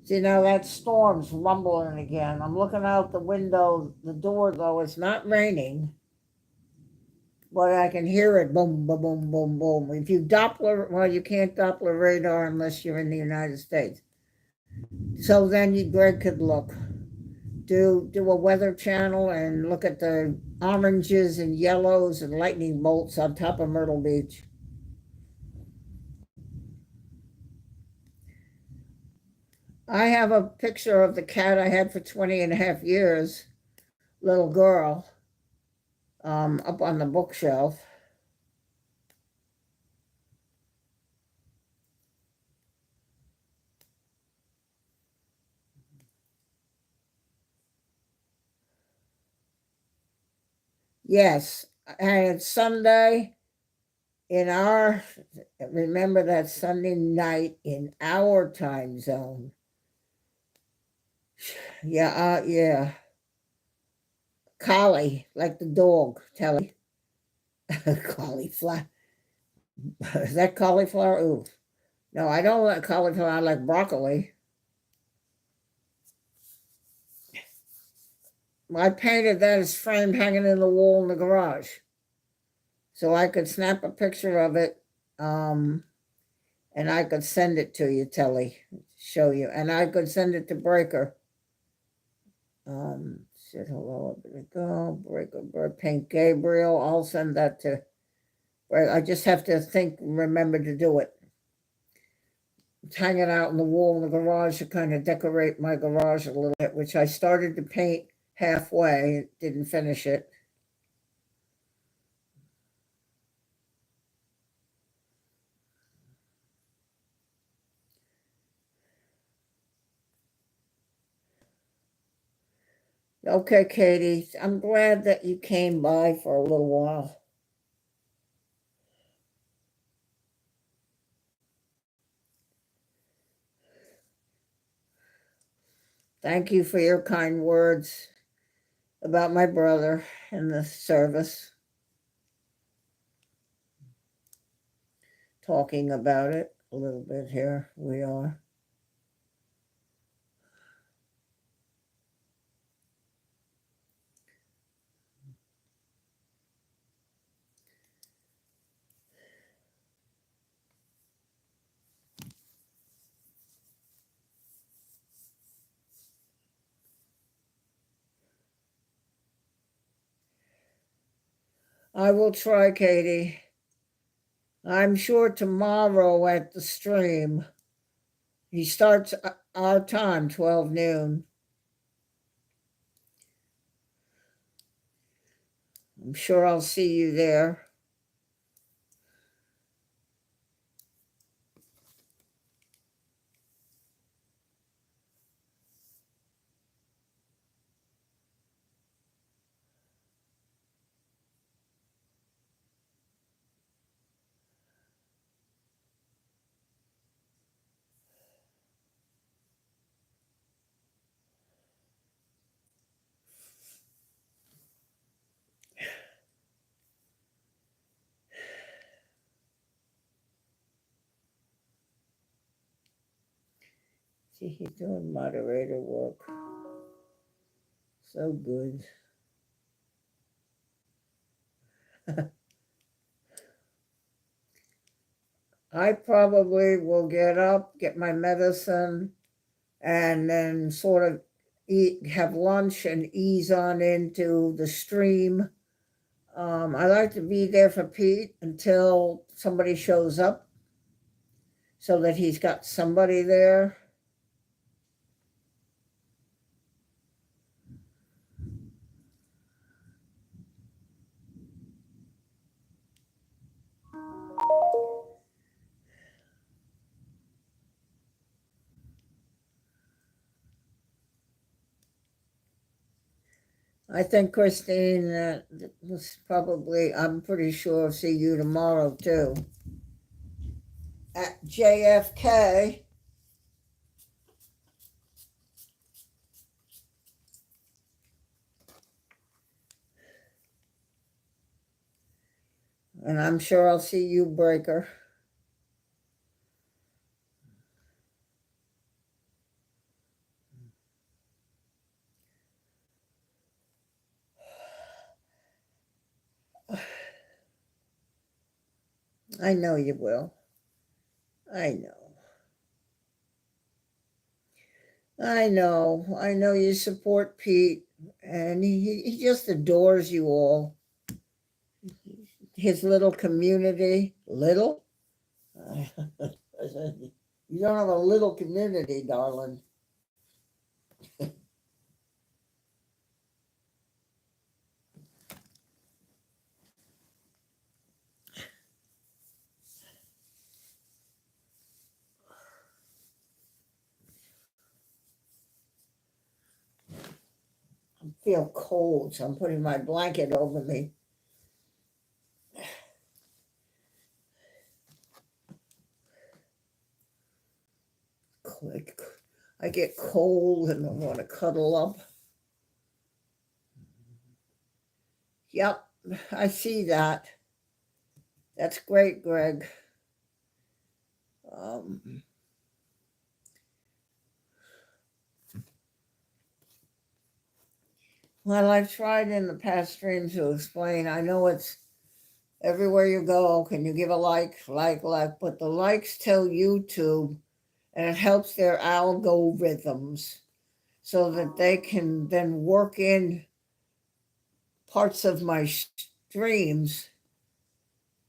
See, now that storm's rumbling again. I'm looking out the window, the door, though, it's not raining, but I can hear it boom, boom, boom, boom, boom. If you Doppler, well, you can't Doppler radar unless you're in the United States. So then Greg could look. Do a weather channel and look at the oranges and yellows and lightning bolts on top of Myrtle Beach. I have a picture of the cat I had for 20 and a half years, little girl, up on the bookshelf. Yes, and it's Sunday in our, remember that Sunday night in our time zone. Yeah, yeah. Collie, like the dog, Telly. Cauliflower. Is that cauliflower? Ooh. No, I don't like cauliflower. I like broccoli. I painted that as framed hanging in the wall in the garage. So I could snap a picture of it, and I could send it to you, Telly, show you. And I could send it to Breaker. Said hello, I'm gonna go. Breaker, bird paint Gabriel. I'll send that to. I just have to remember to do it. It's hanging out in the wall in the garage to kind of decorate my garage a little bit, which I started to paint halfway, didn't finish it. Okay, Katie, I'm glad that you came by for a little while. Thank you for your kind words about my brother and the service. Talking about it a little bit here, we are. I will try, Katie. I'm sure tomorrow at the stream, he starts our time, 12 noon. I'm sure I'll see you there. See, he's doing moderator work. So good. I probably will get up, get my medicine, and then sort of have lunch and ease on into the stream. I like to be there for Pete until somebody shows up so that he's got somebody there. I think Christine, was probably, I'm pretty sure I'll see you tomorrow too. At JFK. And I'm sure I'll see you, Breaker. I know you will. I know. I know you support Pete, and he just adores you all. His little community, little? You don't have a little community, darling. I feel cold, so I'm putting my blanket over me. I get cold and I want to cuddle up. Yep, I see that. That's great, Greg. Well, I've tried in the past streams to explain. I know it's everywhere you go. Can you give a like? But the likes tell YouTube, and it helps their algorithms so that they can then work in parts of my streams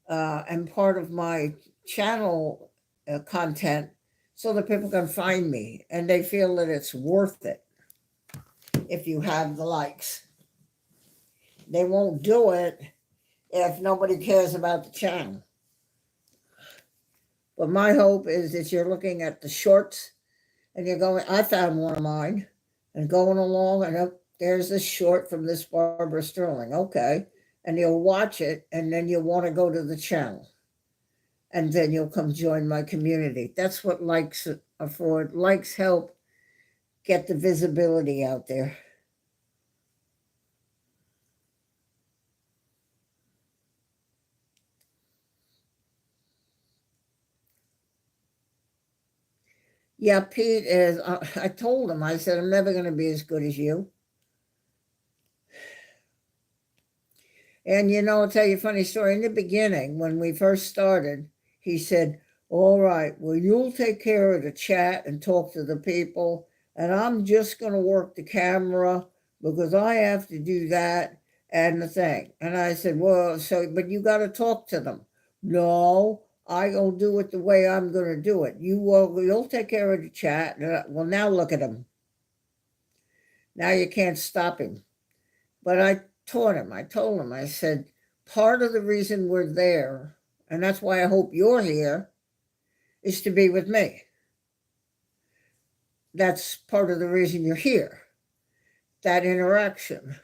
and part of my channel content so that people can find me and they feel that it's worth it if you have the likes. They won't do it if nobody cares about the channel. But my hope is that you're looking at the shorts and you're going, I found one of mine, and going along, and up there's this short from this Barbara Sterling. Okay. And you'll watch it, and then you'll want to go to the channel. And then you'll come join my community. That's what likes are for. Likes help get the visibility out there. Yeah, Pete is, I told him, I said, I'm never going to be as good as you. And, I'll tell you a funny story. In the beginning, when we first started, he said, all right, well, you'll take care of the chat and talk to the people, and I'm just going to work the camera because I have to do that and the thing. And I said, well, but you got to talk to them. No, I'll do it the way I'm going to do it. You'll take care of the chat. Well, now look at him. Now you can't stop him. But I taught him, I told him, I said, part of the reason we're there, and that's why I hope you're here, is to be with me. That's part of the reason you're here, that interaction.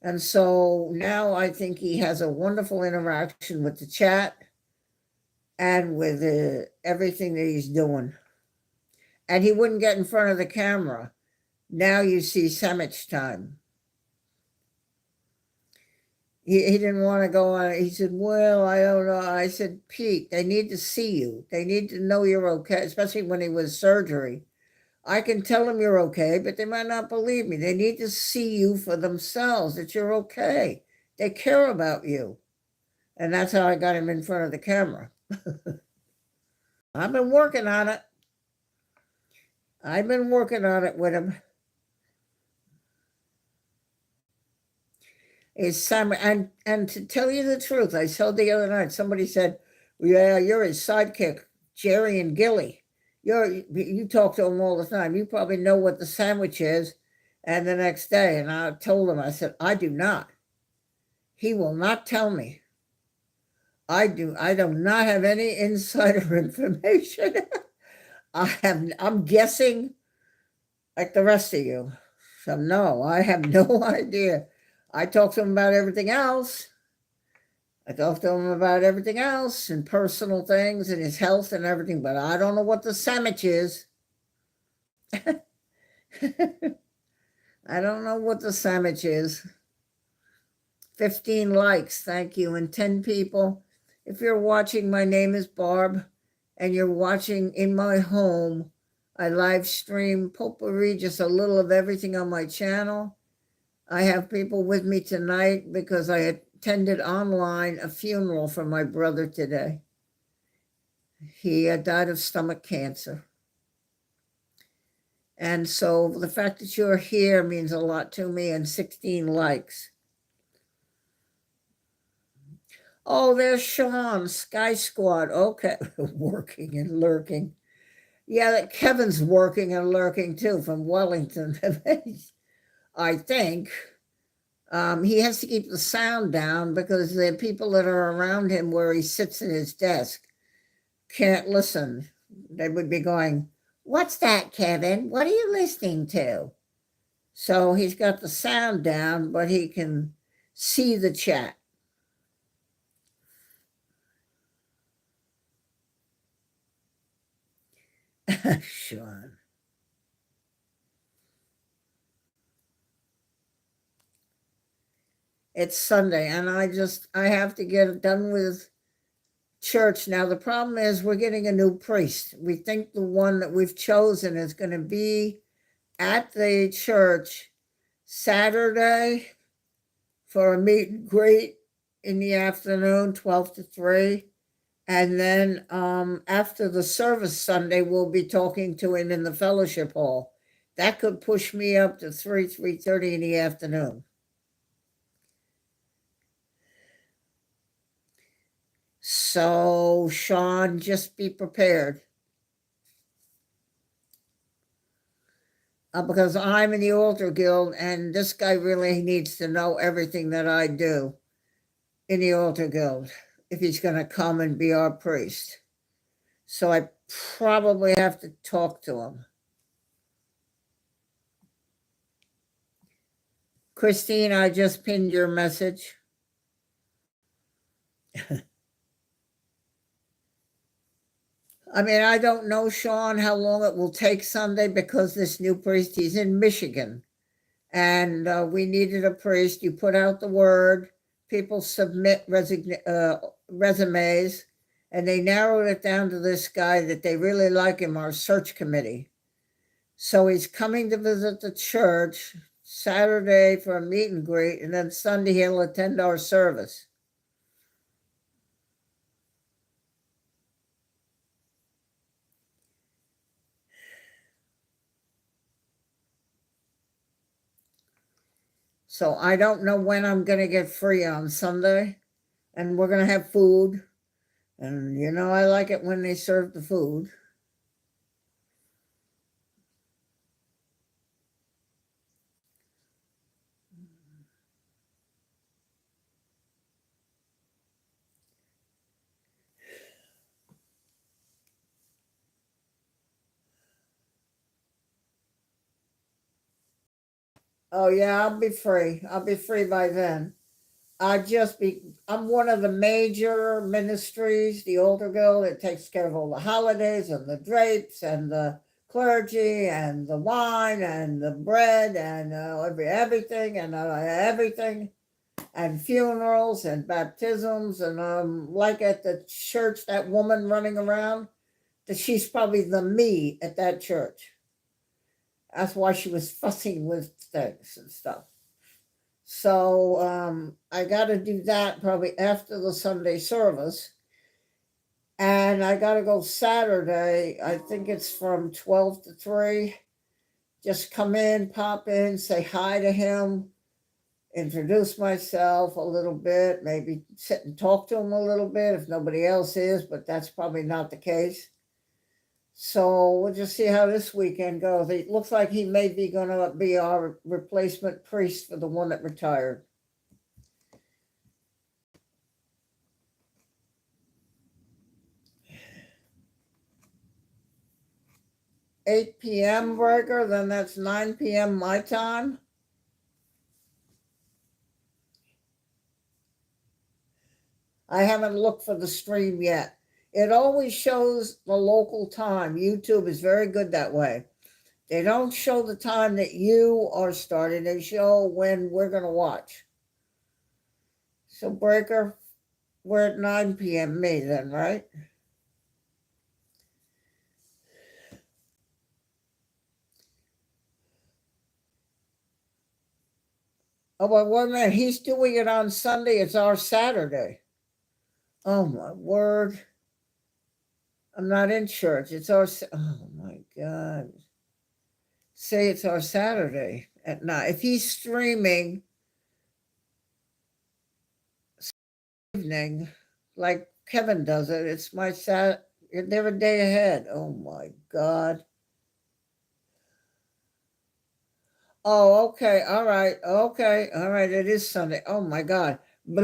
And so now I think he has a wonderful interaction with the chat and with everything that he's doing. And he wouldn't get in front of the camera. Now you see sandwich time. He didn't want to go on. He said, well, I don't know. I said, Pete, they need to see you. They need to know you're okay, especially when he was surgery. I can tell them you're okay, but they might not believe me. They need to see you for themselves, that you're okay. They care about you. And that's how I got him in front of the camera. I've been working on it. I've been working on it with him. And to tell you the truth, I saw the other night, somebody said, yeah, you're his sidekick, Jerry and Gilly. You talk to him all the time. You probably know what the sandwich is. And the next day, and I told him, I said, I do not. He will not tell me. I do not have any insider information. I'm guessing like the rest of you. So no, I have no idea. I talk to him about everything else. I talk to him about everything else and personal things and his health and everything, but I don't know what the sandwich is. I don't know what the sandwich is. 15 likes, thank you, and 10 people. If you're watching, my name is Barb, and you're watching in my home. I live stream potpourri, just a little of everything on my channel. I have people with me tonight because I attended online a funeral for my brother today. He died of stomach cancer. And so the fact that you're here means a lot to me, and 16 likes. Oh, there's Sean, Sky Squad. Okay, working and lurking. Yeah, Kevin's working and lurking too from Wellington. I think. He has to keep the sound down because the people that are around him where he sits at his desk can't listen. They would be going, what's that, Kevin? What are you listening to? So he's got the sound down, but he can see the chat. Sean. It's Sunday, and I have to get it done with church. Now, the problem is we're getting a new priest. We think the one that we've chosen is going to be at the church Saturday for a meet and greet in the afternoon, 12 to 3. And then after the service Sunday, we'll be talking to him in the fellowship hall. That could push me up to 3:30 in the afternoon. So, Sean, just be prepared. Because I'm in the altar guild, and this guy really needs to know everything that I do in the altar guild if he's going to come and be our priest. So I probably have to talk to him. Christine, I just pinned your message. I mean, I don't know, Sean, how long it will take Sunday because this new priest, he's in Michigan. And we needed a priest. You put out the word, people submit resumes, and they narrowed it down to this guy that they really like him, our search committee. So he's coming to visit the church Saturday for a meet and greet, and then Sunday he'll attend our service. So I don't know when I'm going to get free on Sunday, and we're going to have food. And you know, I like it when they serve the food. Oh yeah, I'll be free. I'll be free by then. I'm one of the major ministries, the Older Guild, that takes care of all the holidays and the drapes and the clergy and the wine and the bread and everything and funerals and baptisms and like at the church, that woman running around, that she's probably the me at that church. That's why she was fussing with things and stuff. So I got to do that probably after the Sunday service. And I got to go Saturday. I think it's from 12 to 3. Just come in, pop in, say hi to him, introduce myself a little bit, maybe sit and talk to him a little bit if nobody else is, but that's probably not the case. So we'll just see how this weekend goes. It looks like he may be going to be our replacement priest for the one that retired. 8 p.m. Breaker, then that's 9 p.m. my time. I haven't looked for the stream yet. It always shows the local time. YouTube is very good that way. They don't show the time that you are starting, they show when we're going to watch. So, Breaker, we're at 9 p.m. me then, right? Oh, but wait a minute. He's doing it on Sunday. It's our Saturday. Oh, my word. I'm not in church. It's our, oh, my God. Say it's our Saturday at night. If he's streaming evening, like Kevin does it, it's my they're a day ahead. Oh my God. Oh, okay. All right. Okay. All right. It is Sunday. Oh my God. Okay.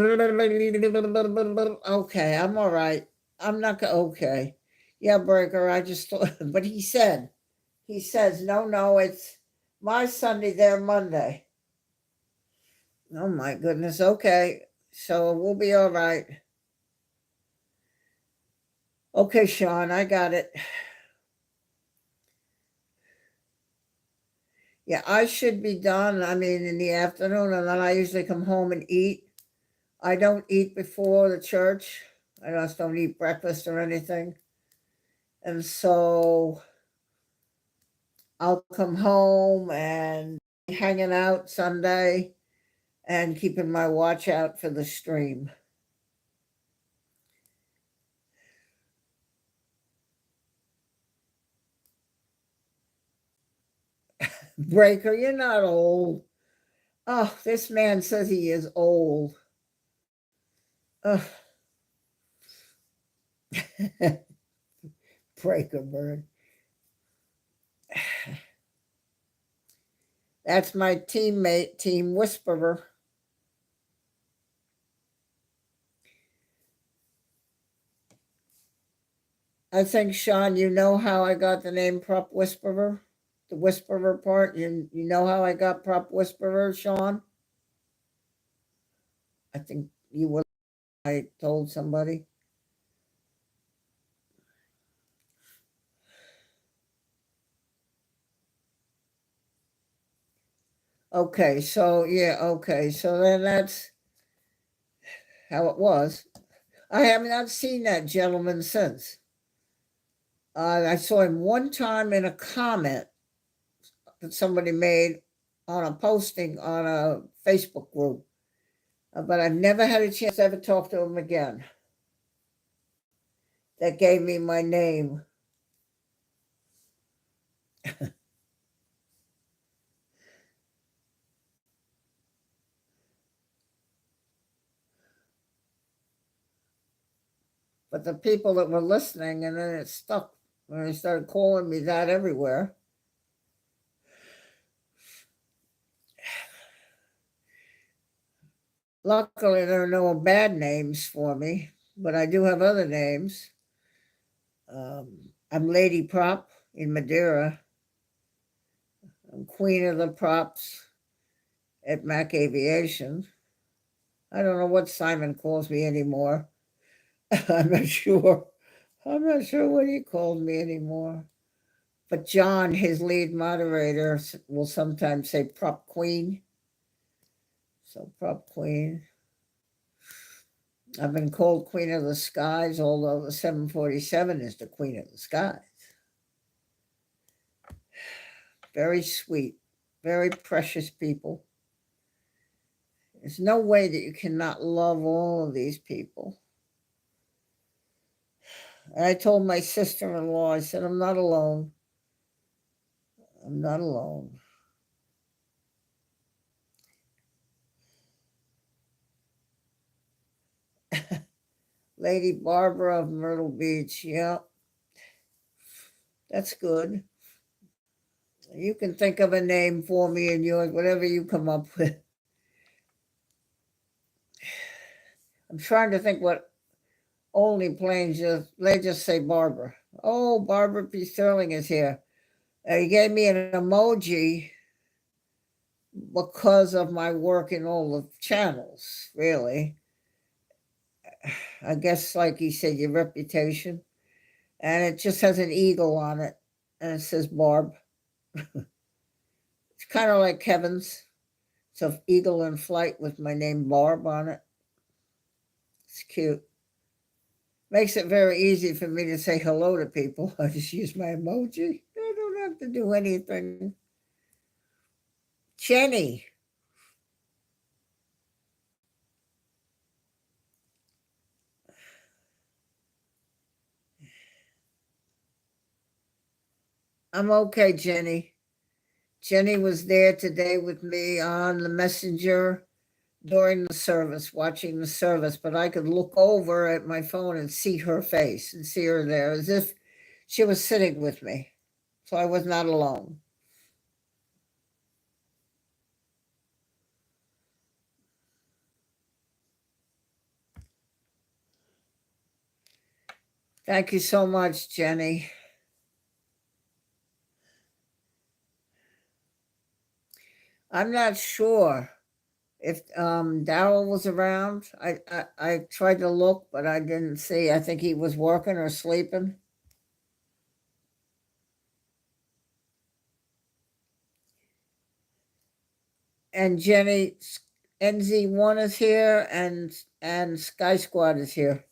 I'm all right. I'm not okay. Yeah, Breaker. I just thought, but he says, no, it's my Sunday, their Monday. Oh my goodness. Okay. So we'll be all right. Okay, Sean, I got it. Yeah, I should be done. I mean, in the afternoon, and then I usually come home and eat. I don't eat before the church. I just don't eat breakfast or anything. And so I'll come home and hanging out Sunday and keeping my watch out for the stream. Breaker, you're not old. Oh, this man says he is old. Ugh. Breaker bird. That's my teammate, Team Whisperer. I think, Sean, you know how I got the name Prop Whisperer? The Whisperer part? You know how I got Prop Whisperer, Sean? I think you would. I told somebody. Okay, so yeah, okay, so then that's how it was. I have not seen that gentleman since. I saw him one time in a comment that somebody made on a posting on a Facebook group, but I've never had a chance to ever talk to him again. That gave me my name. But the people that were listening, and then it stuck when they started calling me that everywhere. Luckily, there are no bad names for me, but I do have other names. I'm Lady Prop in Madeira. I'm Queen of the Props at Mac Aviation. I don't know what Simon calls me anymore. I'm not sure. I'm not sure what he calls me anymore. But John, his lead moderator, will sometimes say Prop Queen. So Prop Queen. I've been called Queen of the Skies, although the 747 is the Queen of the Skies. Very sweet, very precious people. There's no way that you cannot love all of these people. And I told my sister-in-law, I said, I'm not alone. I'm not alone. Lady Barbara of Myrtle Beach. Yeah, that's good. You can think of a name for me and yours, whatever you come up with. I'm trying to think what only planes they just say Barbara. Oh, Barbara P. Sterling is here. He gave me an emoji because of my work in all the channels, really. I guess, like he said, your reputation. And it just has an eagle on it, and it says Barb. It's kind of like Kevin's. It's an eagle in flight with my name Barb on it. It's cute. Makes it very easy for me to say hello to people. I just use my emoji. I don't have to do anything. Jenny. I'm okay, Jenny. Jenny was there today with me on the messenger during the service, watching the service, but I could look over at my phone and see her face and see her there as if she was sitting with me. So I was not alone. Thank you so much, Jenny. I'm not sure if Daryl was around. I tried to look, but I didn't see. I think he was working or sleeping. and Jenny NZ1 is here, and Sky Squad is here.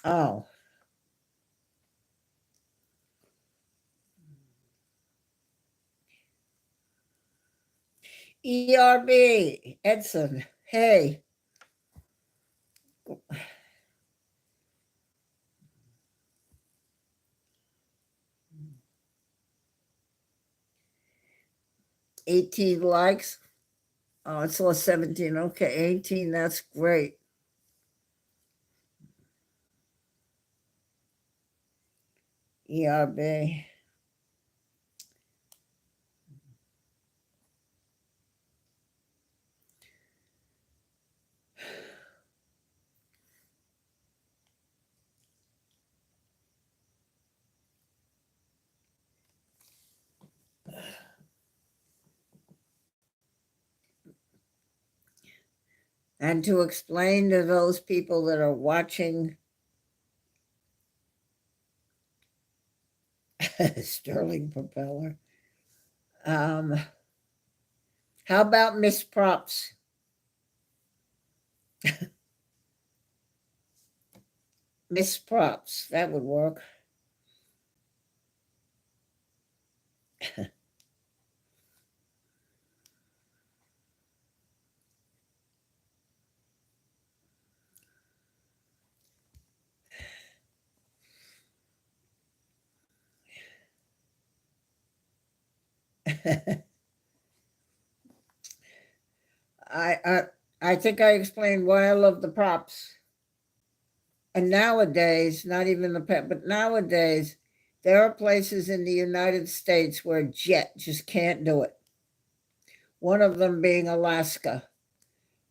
Oh. ERB, Edson, hey. $18 likes. Oh, it's all 17. Okay, 18, that's great. ERB. And to explain to those people that are watching Sterling propeller, how about Miss Props? Miss Props, that would work. I think I explained why I love the props. And nowadays, not even the pet, but nowadays, there are places in the United States where jet just can't do it. One of them being Alaska.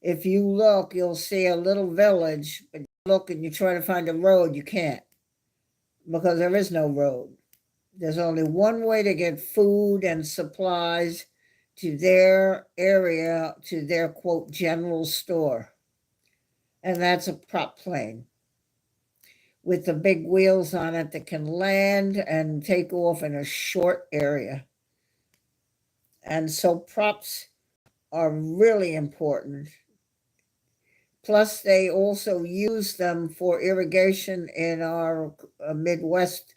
If you look, you'll see a little village, but you look and you try to find a road, you can't, because there is no road. There's only one way to get food and supplies to their area, to their quote general store. And that's a prop plane with the big wheels on it that can land and take off in a short area. And so props are really important. Plus, they also use them for irrigation in our Midwest.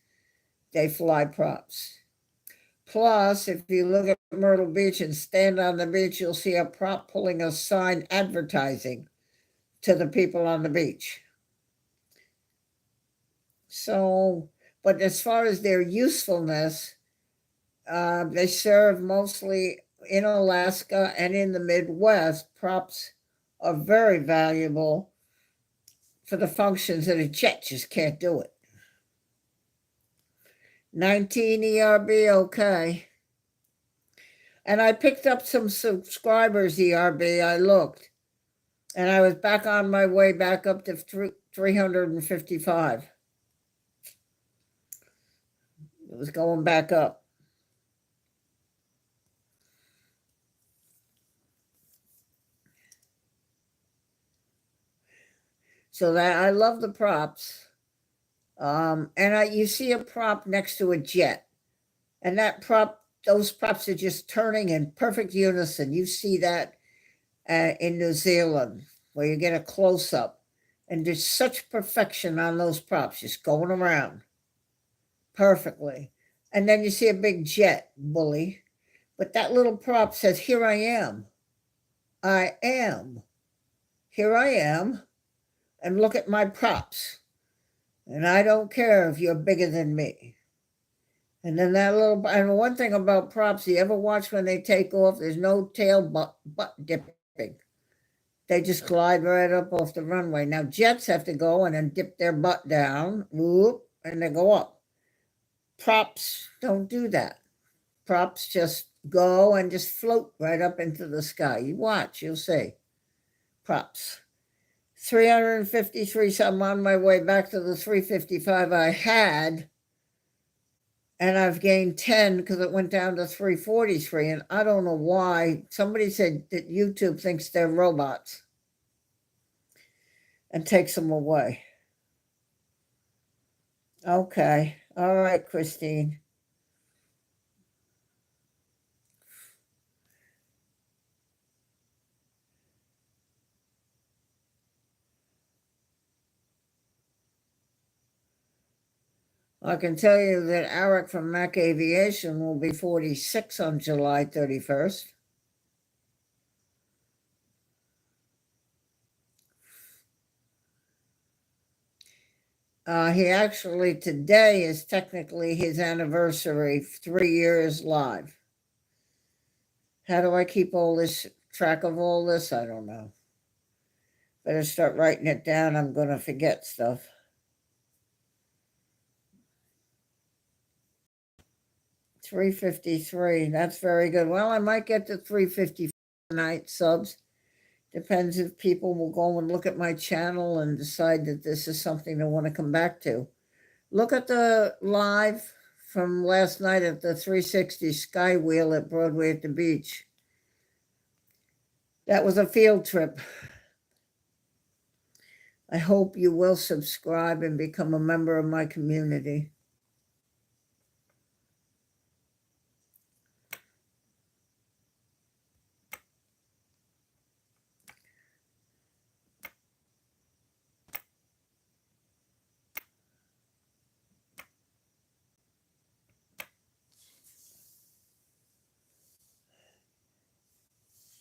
They fly props. Plus, if you look at Myrtle Beach and stand on the beach, you'll see a prop pulling a sign advertising to the people on the beach. So, but as far as their usefulness, they serve mostly in Alaska and in the Midwest. Props are very valuable for the functions that a jet just can't do it. 19 ERB, okay. And I picked up some subscribers, ERB. I looked, and I was back on my way back up to 355. It was going back up. So that I love the props. And you see a prop next to a jet, and that prop, those props are just turning in perfect unison. You see that in New Zealand, where you get a close up, and there's such perfection on those props, just going around perfectly. And then you see a big jet bully, but that little prop says, "Here I am. I am. Here I am. And look at my props. And I don't care if you're bigger than me." And then that little, and one thing about props, you ever watch when they take off, there's no tail butt dipping. They just glide right up off the runway. Now, jets have to go and then dip their butt down, whoop, and they go up. Props don't do that. Props just go and just float right up into the sky. You watch, you'll see. Props. 353, so I'm on my way back to the 355 I had. and I've gained 10 because it went down to 343. And I don't know why. Somebody said that YouTube thinks they're robots and takes them away. Okay. All right, Christine. I can tell you that Eric from Mac Aviation will be 46 on July 31st. He actually, today is technically his anniversary, 3 years live. How do I keep all this, track of all this? I don't know. Better start writing it down. I'm going to forget stuff. 353. That's very good. Well, I might get to 350 night subs. Depends if people will go and look at my channel and decide that this is something they want to come back to. Look at the live from last night at the 360 Skywheel at Broadway at the Beach. That was a field trip. I hope you will subscribe and become a member of my community.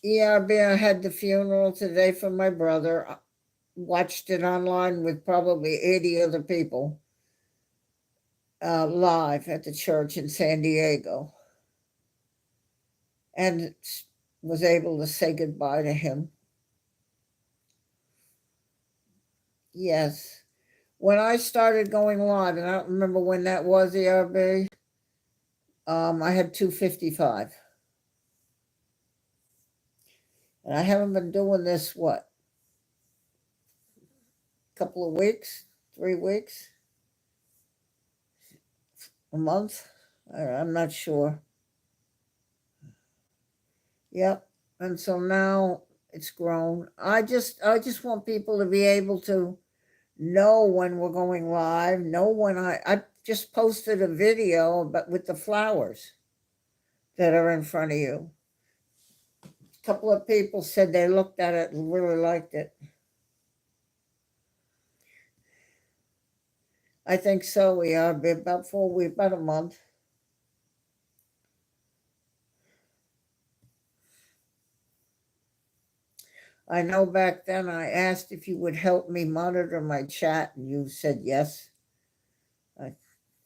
ERB, I had the funeral today for my brother. I watched it online with probably 80 other people live at the church in San Diego, and was able to say goodbye to him. Yes. When I started going live, and I don't remember when that was, ERB, I had 255. And I haven't been doing this, what, a couple of weeks, 3 weeks, a month? I'm not sure. Yep. And so now it's grown. I just want people to be able to know when we're going live, know when I just posted a video but with the flowers that are in front of you. A couple of people said they looked at it and really liked it. I think so. We are about 4 weeks, about a month. I know back then I asked if you would help me monitor my chat, and you said yes. I'm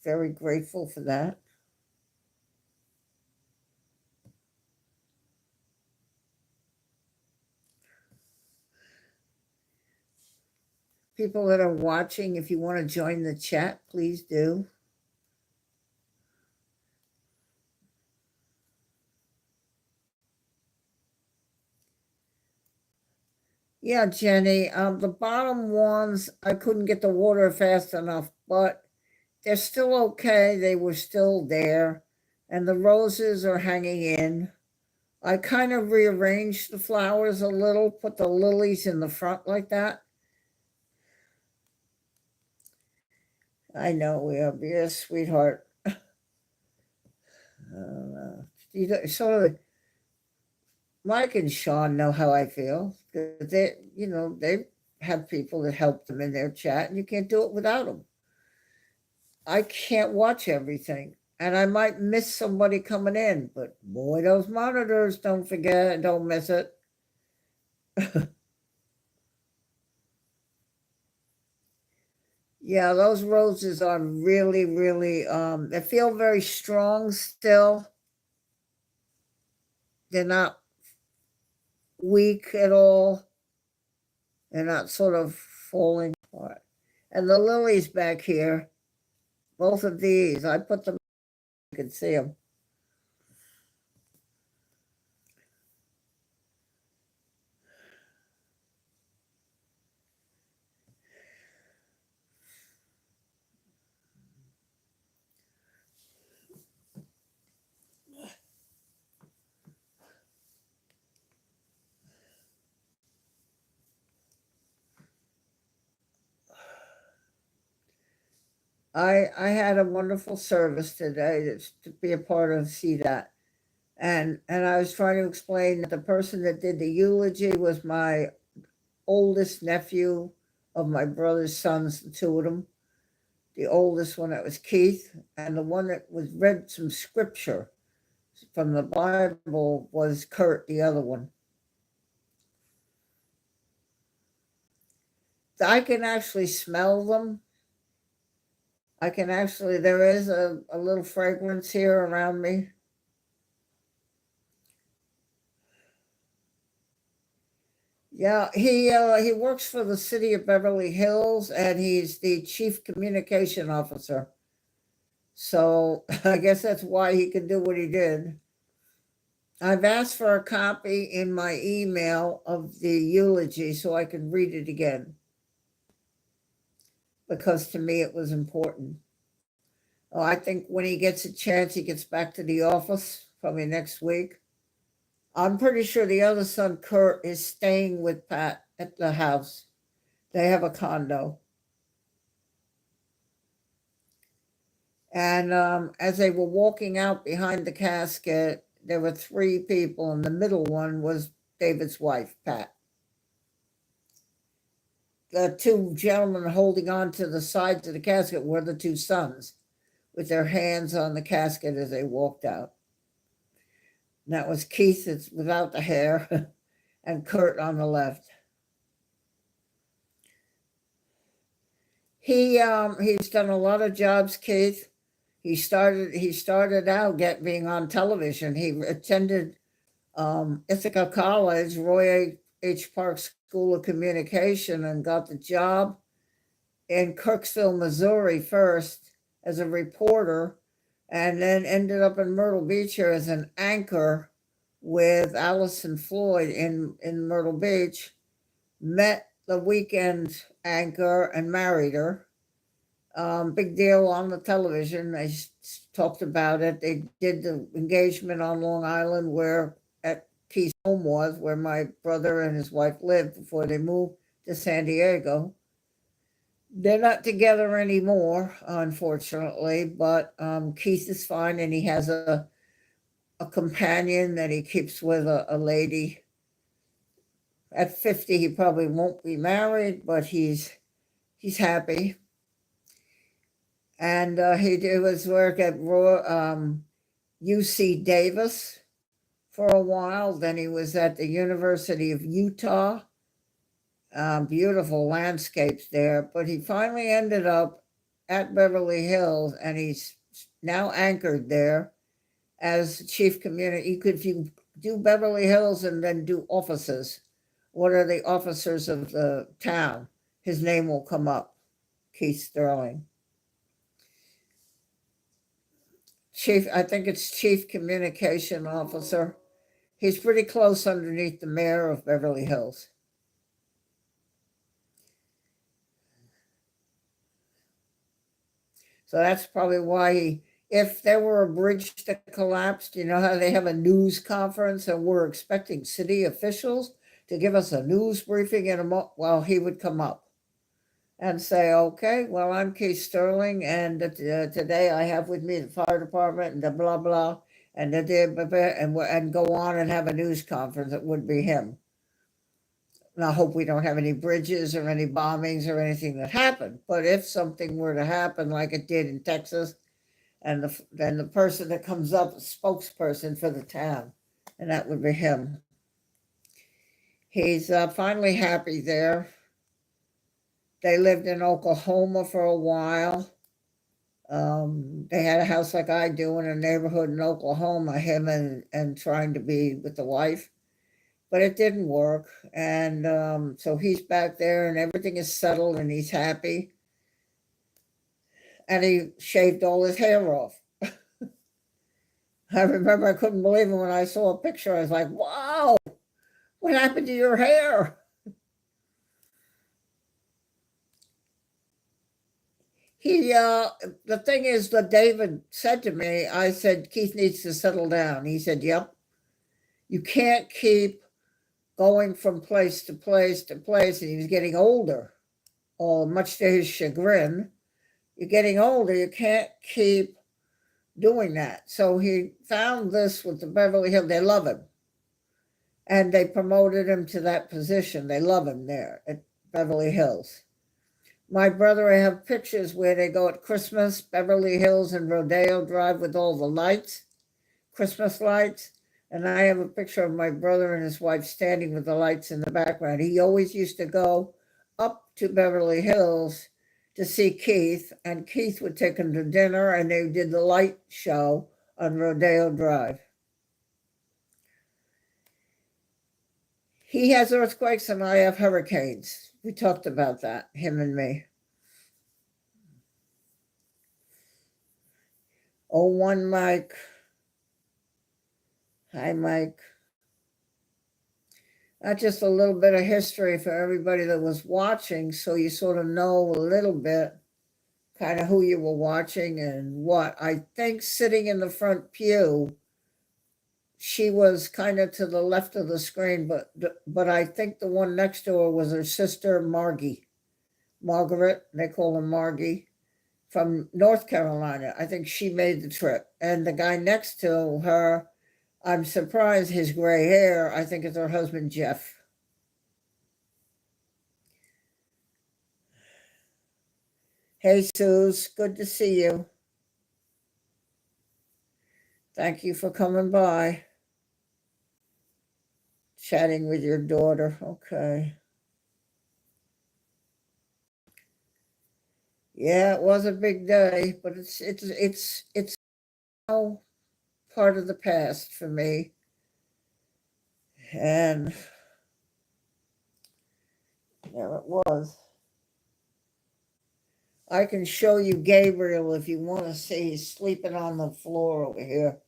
very grateful for that. People that are watching, if you want to join the chat, please do. Yeah, Jenny, the bottom ones, I couldn't get the water fast enough, but they're still okay. They were still there, and the roses are hanging in. I kind of rearranged the flowers a little, put the lilies in the front like that. I know we are, be a sweetheart. Sort of, Mike and Sean know how I feel. They, they have people that help them in their chat, and you can't do it without them. I can't watch everything, and I might miss somebody coming in, but boy, those monitors, don't forget, don't miss it. Yeah, those roses are really, really, they feel very strong still. They're not weak at all. They're not sort of falling apart. And the lilies back here, both of these, I put them, you can see them. I had a wonderful service today to be a part of, see that. And I was trying to explain that the person that did the eulogy was my oldest nephew of my brother's sons, the two of them. The oldest one, that was Keith, and the one that was read some scripture from the Bible was Kurt, the other one. I can actually smell them. I can actually, there is a little fragrance here around me. Yeah, he works for the city of Beverly Hills, and he's the chief communication officer. So I guess that's why he could do what he did. I've asked for a copy in my email of the eulogy so I can read it again, because to me it was important. Oh, I think when he gets a chance, he gets back to the office probably next week. I'm pretty sure the other son, Kurt, is staying with Pat at the house. They have a condo. And as they were walking out behind the casket, there were three people, and the middle one was David's wife, Pat. The two gentlemen holding on to the sides of the casket were the two sons, with their hands on the casket as they walked out. And that was Keith, it's without the hair, and Kurt on the left. He's done a lot of jobs, Keith. He started out being on television. He attended Ithaca College, Roy H. Park School of Communication, and got the job in Kirksville, Missouri first as a reporter, and then ended up in Myrtle Beach here as an anchor with Allison Floyd in Myrtle Beach. Met the weekend anchor and married her. Big deal on the television. They talked about it. They did the engagement on Long Island, where at Keith's home was, where my brother and his wife lived before they moved to San Diego. They're not together anymore, unfortunately, but Keith is fine, and he has a companion that he keeps with, a lady. At 50, he probably won't be married, but he's happy. And he did his work at UC Davis for a while. Then he was at the University of Utah. Beautiful landscapes there. But he finally ended up at Beverly Hills, and he's now anchored there as chief community. If you do Beverly Hills and then do offices, what are the officers of the town? His name will come up, Keith Sterling. I think it's chief communication officer. He's pretty close underneath the mayor of Beverly Hills. So that's probably why if there were a bridge that collapsed, you know how they have a news conference and we're expecting city officials to give us a news briefing in a month, well, he would come up and say, okay, well, I'm Keith Sterling, and today I have with me the fire department and the blah, blah, and and go on and have a news conference. It would be him. And I hope we don't have any bridges or any bombings or anything that happened. But if something were to happen like it did in Texas, and then the person that comes up, a spokesperson for the town, and that would be him. He's finally happy there. They lived in Oklahoma for a while. They had a house like I do in a neighborhood in Oklahoma, him and trying to be with the wife. But it didn't work. And so he's back there, and everything is settled, and he's happy. And he shaved all his hair off. I remember I couldn't believe it when I saw a picture. I was like, wow, what happened to your hair? The thing is that David said to me, I said, Keith needs to settle down. He said, yep. You can't keep going from place to place to place. And he was getting older, much to his chagrin. you're getting older, you can't keep doing that. So he found this with the Beverly Hills. They love him. And they promoted him to that position. They love him there at Beverly Hills. My brother, I have pictures where they go at Christmas, Beverly Hills and Rodeo Drive with all the lights, Christmas lights. And I have a picture of my brother and his wife standing with the lights in the background. He always used to go up to Beverly Hills to see Keith, and Keith would take him to dinner, and they did the light show on Rodeo Drive. He has earthquakes and I have hurricanes. We talked about that, him and me. 01 Mike. Hi, Mike. That's just a little bit of history for everybody that was watching, so you sort of know a little bit kind of who you were watching and what. I think sitting in the front pew, she was kind of to the left of the screen, but I think the one next to her was her sister, Margie. Margaret, they call her Margie, from North Carolina. I think she made the trip. And the guy next to her, I'm surprised his gray hair, I think it's her husband, Jeff. Hey, Suze, good to see you. Thank you for coming by. Chatting with your daughter. Okay. Yeah, it was a big day, but it's now part of the past for me. And there it was. I can show you Gabriel if you want to see. He's sleeping on the floor over here.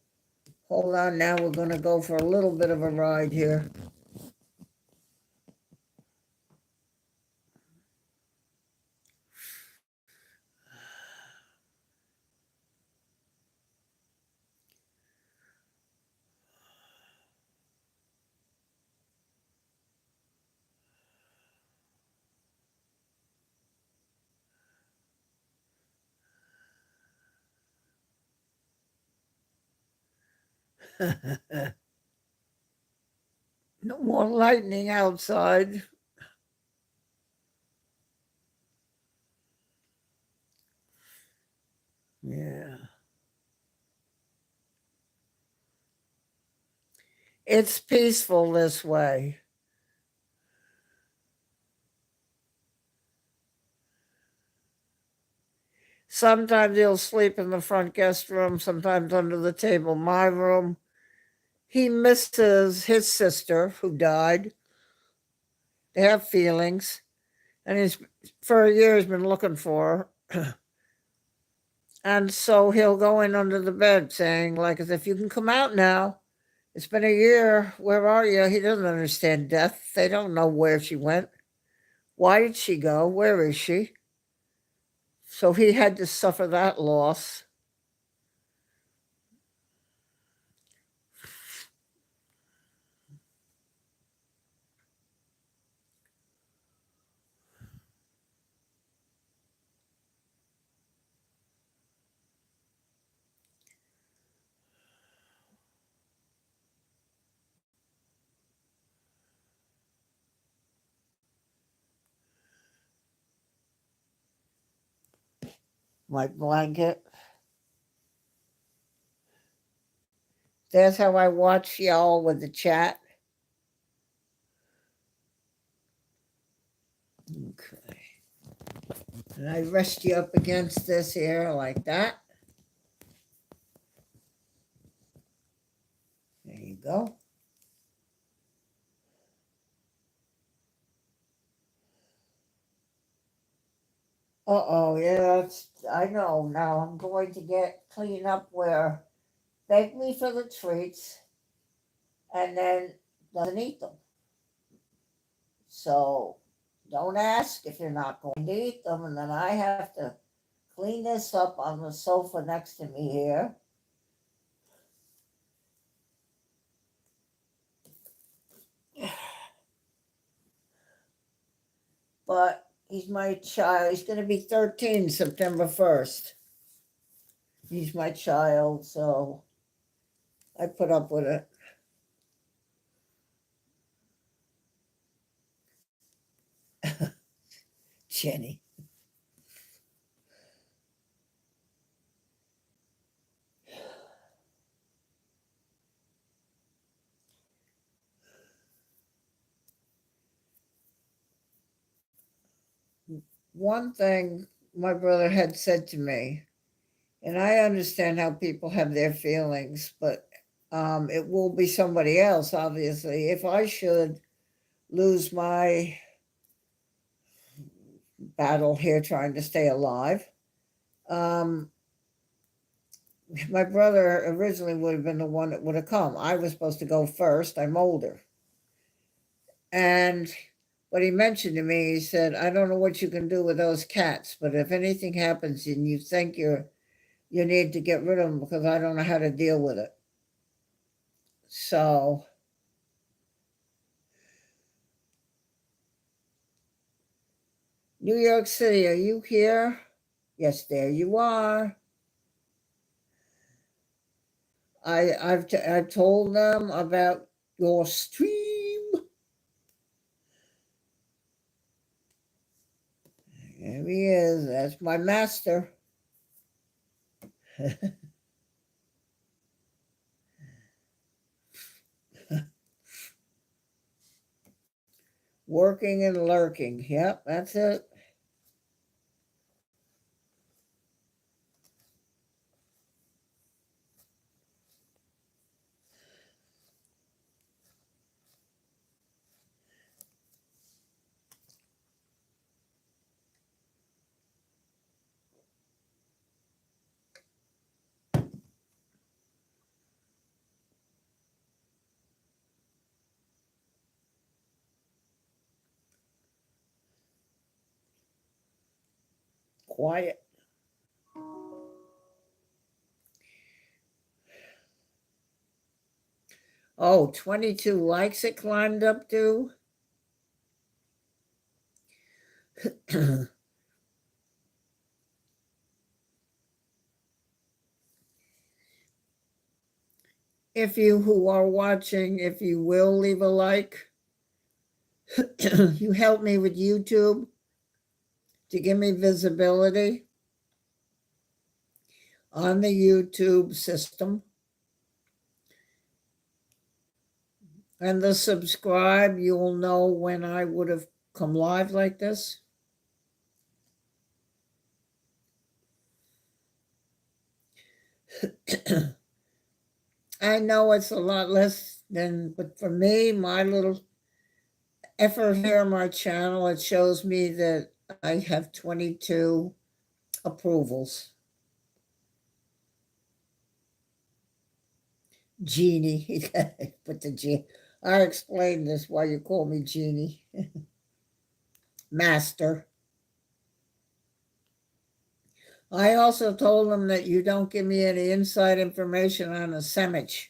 Hold on now, we're going to go for a little bit of a ride here. No more lightning outside. Yeah. It's peaceful this way. Sometimes he'll sleep in the front guest room, sometimes under the table, my room. He misses his sister who died. They have feelings. And he's for a year he's been looking for her. And so he'll go in under the bed saying, like, as if you can come out now. It's been a year. Where are you? He doesn't understand death. They don't know where she went. Why did she go? Where is she? So he had to suffer that loss. My blanket. That's how I watch y'all with the chat. Okay. And I rest you up against this here like that. There you go. Uh-oh, yeah, I know. Now I'm going to get clean up where beg me for the treats and then doesn't eat them. So don't ask if you're not going to eat them. And then I have to clean this up on the sofa next to me here. But He's my child. He's going to be 13 September 1st. He's my child, so I put up with it. Jenny. One thing my brother had said to me, and I understand how people have their feelings, but it will be somebody else, obviously. If I should lose my battle here trying to stay alive, my brother originally would have been the one that would have come. I was supposed to go first. I'm older. And what he mentioned to me, he said, I don't know what you can do with those cats, but if anything happens and you think you need to get rid of them, because I don't know how to deal with it. So New York City, are you here? Yes, there you are. I've told them about your stream. There he is. That's my master. Working and lurking. Yep, that's it. Quiet. Oh, 22 likes it climbed up to. If you who are watching, if you will leave a like, you help me with YouTube to give me visibility on the YouTube system. And the subscribe, you will know when I would have come live like this. I know it's a lot less than, but for me, my little effort here on my channel, it shows me that I have 22 approvals. Genie, put the G. I explained this why you call me Genie. Master. I also told them that you don't give me any inside information on the Semich.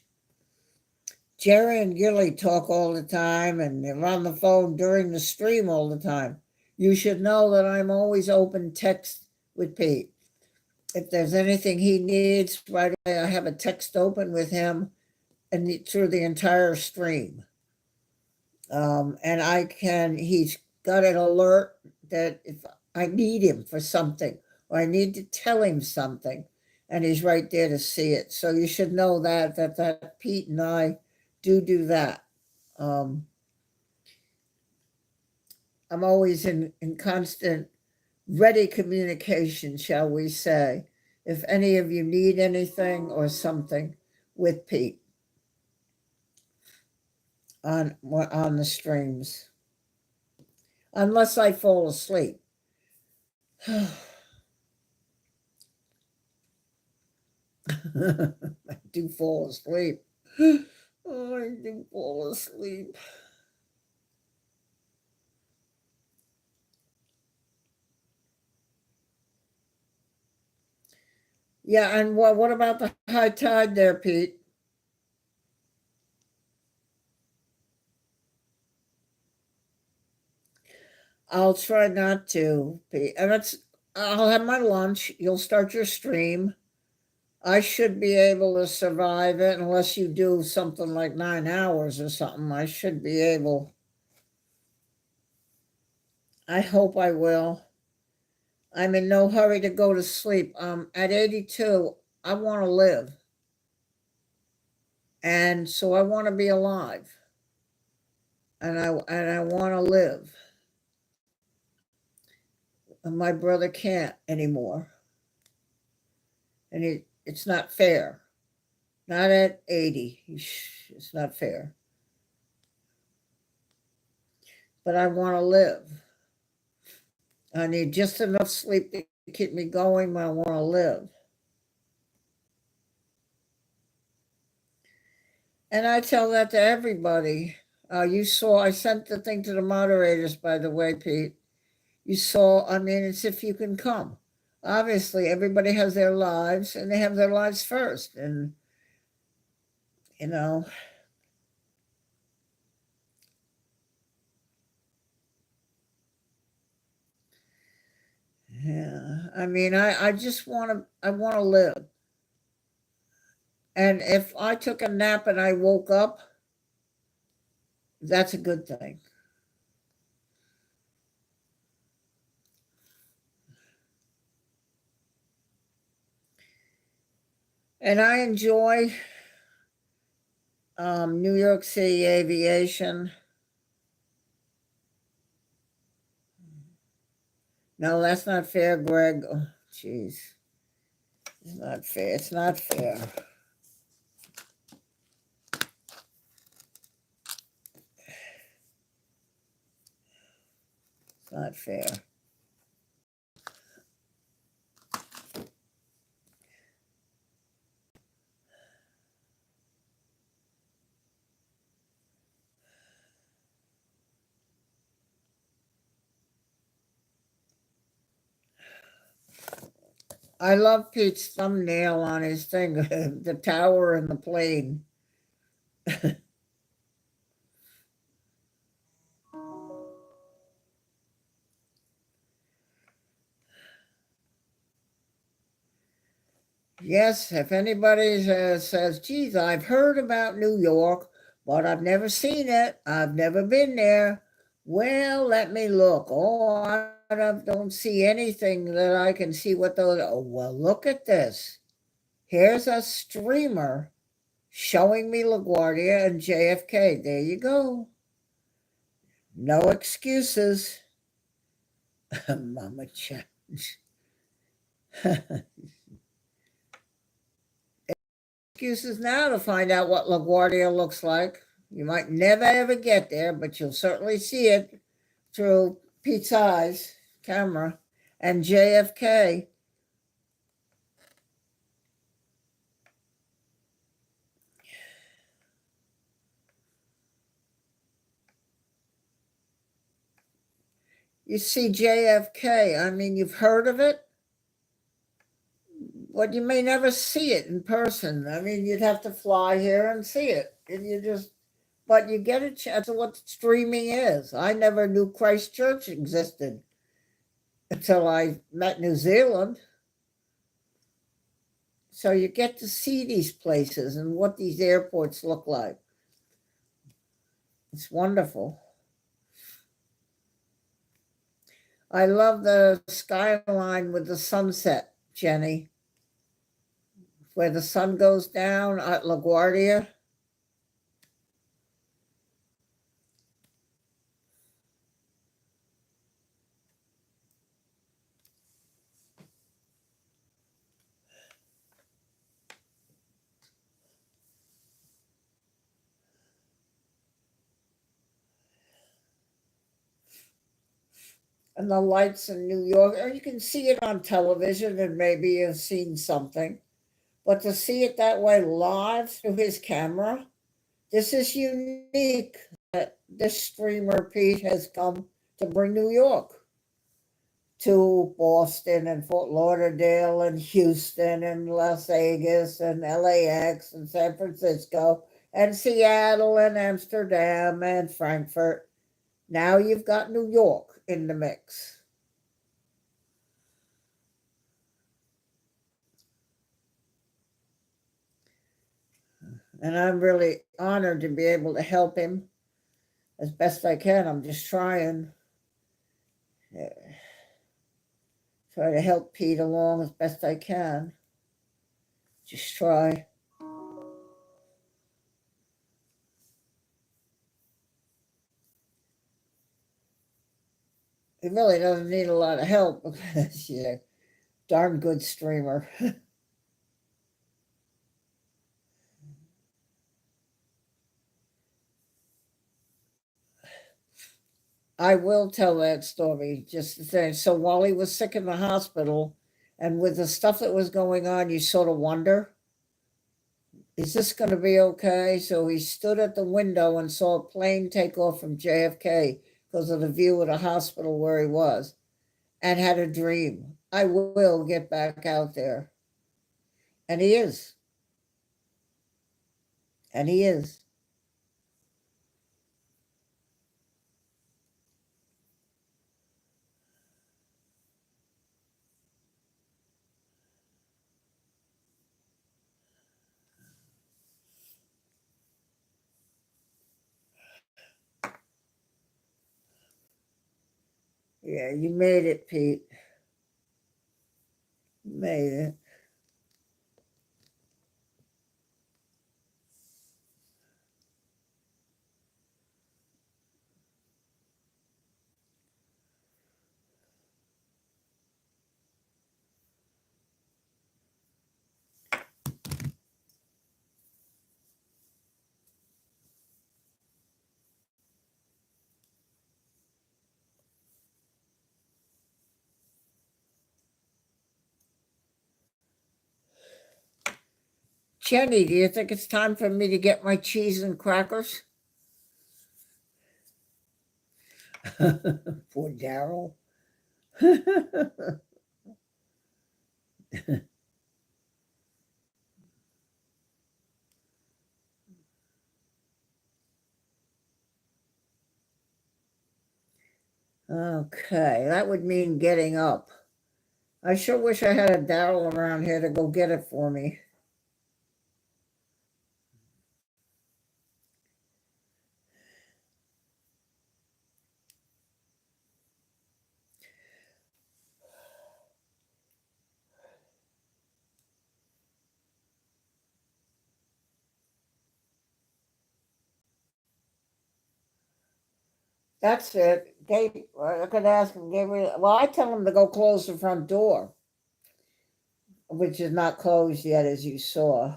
Jerry and Gilly talk all the time, and they're on the phone during the stream all the time. You should know that I'm always open text with Pete. If there's anything he needs, right away I have a text open with him and through the entire stream. And he's got an alert that if I need him for something or I need to tell him something, and he's right there to see it. So you should know that Pete and I do that. I'm always in constant ready communication, shall we say, if any of you need anything or something with Pete on the streams, unless I fall asleep. I do fall asleep. Oh, I do fall asleep. Yeah, and what about the high tide there, Pete? I'll try not to be, and I'll have my lunch. You'll start your stream. I should be able to survive it unless you do something like 9 hours or something. I should be able. I hope I will. I'm in no hurry to go to sleep. At 82, I want to live. And so I want to be alive. And I want to live. And my brother can't anymore. And it's not fair. Not at 80. It's not fair. But I want to live. I need just enough sleep to keep me going, but I want to live. And I tell that to everybody. You saw, I sent the thing to the moderators, by the way, Pete. You saw, I mean, it's if you can come. Obviously, everybody has their lives and they have their lives first. And, you know, yeah, I mean, I just I want to live. And if I took a nap and I woke up, that's a good thing. And I enjoy New York City aviation. No, that's not fair, Greg. Oh, jeez. It's not fair. It's not fair. It's not fair. I love Pete's thumbnail on his thing, the tower and the plane. Yes, if anybody says, geez, I've heard about New York, but I've never seen it. I've never been there. Well, let me look. Oh, I don't see anything that I can see what those. Oh, well, look at this. Here's a streamer showing me LaGuardia and JFK. There you go. No excuses. Mama Challenge. Excuses now to find out what LaGuardia looks like. You might never ever get there, but you'll certainly see it through Pete's eyes camera and JFK. You see JFK, I mean, you've heard of it, but you may never see it in person. I mean, you'd have to fly here and see it. And but you get a chance of what streaming is. I never knew Christchurch existed until I met New Zealand. So you get to see these places and what these airports look like. It's wonderful. I love the skyline with the sunset, Jenny, where the sun goes down at LaGuardia. And the lights in New York, or you can see it on television and maybe you've seen something. But to see it that way live through his camera, this is unique that this streamer, Pete, has come to bring New York to Boston and Fort Lauderdale and Houston and Las Vegas and LAX and San Francisco and Seattle and Amsterdam and Frankfurt. Now you've got New York in the mix. And I'm really honored to be able to help him as best I can. I'm just trying. Try to help Pete along as best I can. Just try. He really doesn't need a lot of help because he's a darn good streamer. I will tell that story just to say. So while he was sick in the hospital, and with the stuff that was going on, you sort of wonder, is this going to be okay? So he stood at the window and saw a plane take off from JFK because of the view of the hospital where he was, and had a dream. I will get back out there. And he is. And he is. Yeah, you made it, Pete. You made it. Jenny, do you think it's time for me to get my cheese and crackers? Poor Daryl. Okay, that would mean getting up. I sure wish I had a Daryl around here to go get it for me. That's it. I could ask him, Gabriel. Well, I tell him to go close the front door, which is not closed yet, as you saw.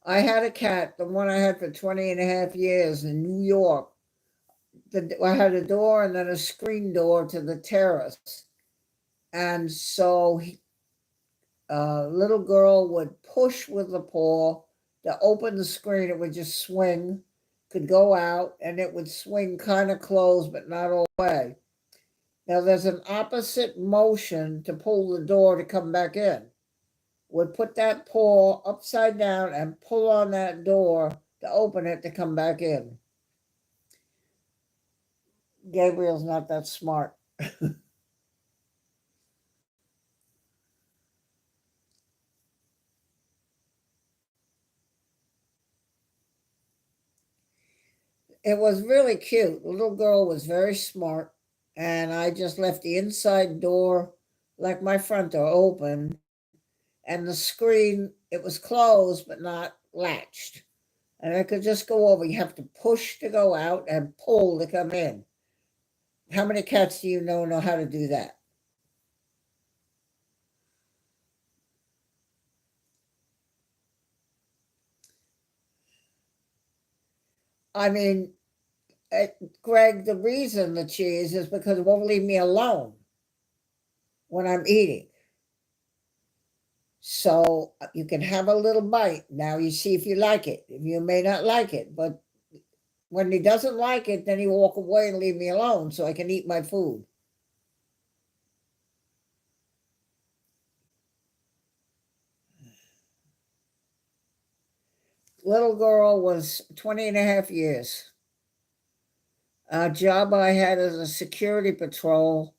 I had a cat, the one I had for 20 and a half years in New York. I had a door and then a screen door to the terrace. And so a little girl would push with the paw to open the screen. It would just swing, could go out, and it would swing kind of closed, but not all the way. Now there's an opposite motion to pull the door to come back in. Would put that paw upside down and pull on that door to open it to come back in. Gabriel's not that smart. It was really cute. The little girl was very smart, and I just left the inside door, like my front door, open, and the screen, it was closed but not latched. And I could just go over. You have to push to go out and pull to come in. How many cats do you know how to do that? I mean, uh, Greg, the reason the cheese is because it won't leave me alone when I'm eating. So you can have a little bite. Now you see if you like it. You may not like it, but when he doesn't like it, then he walk away and leave me alone so I can eat my food. little girl was 20 and a half years. A job I had as a security patrol.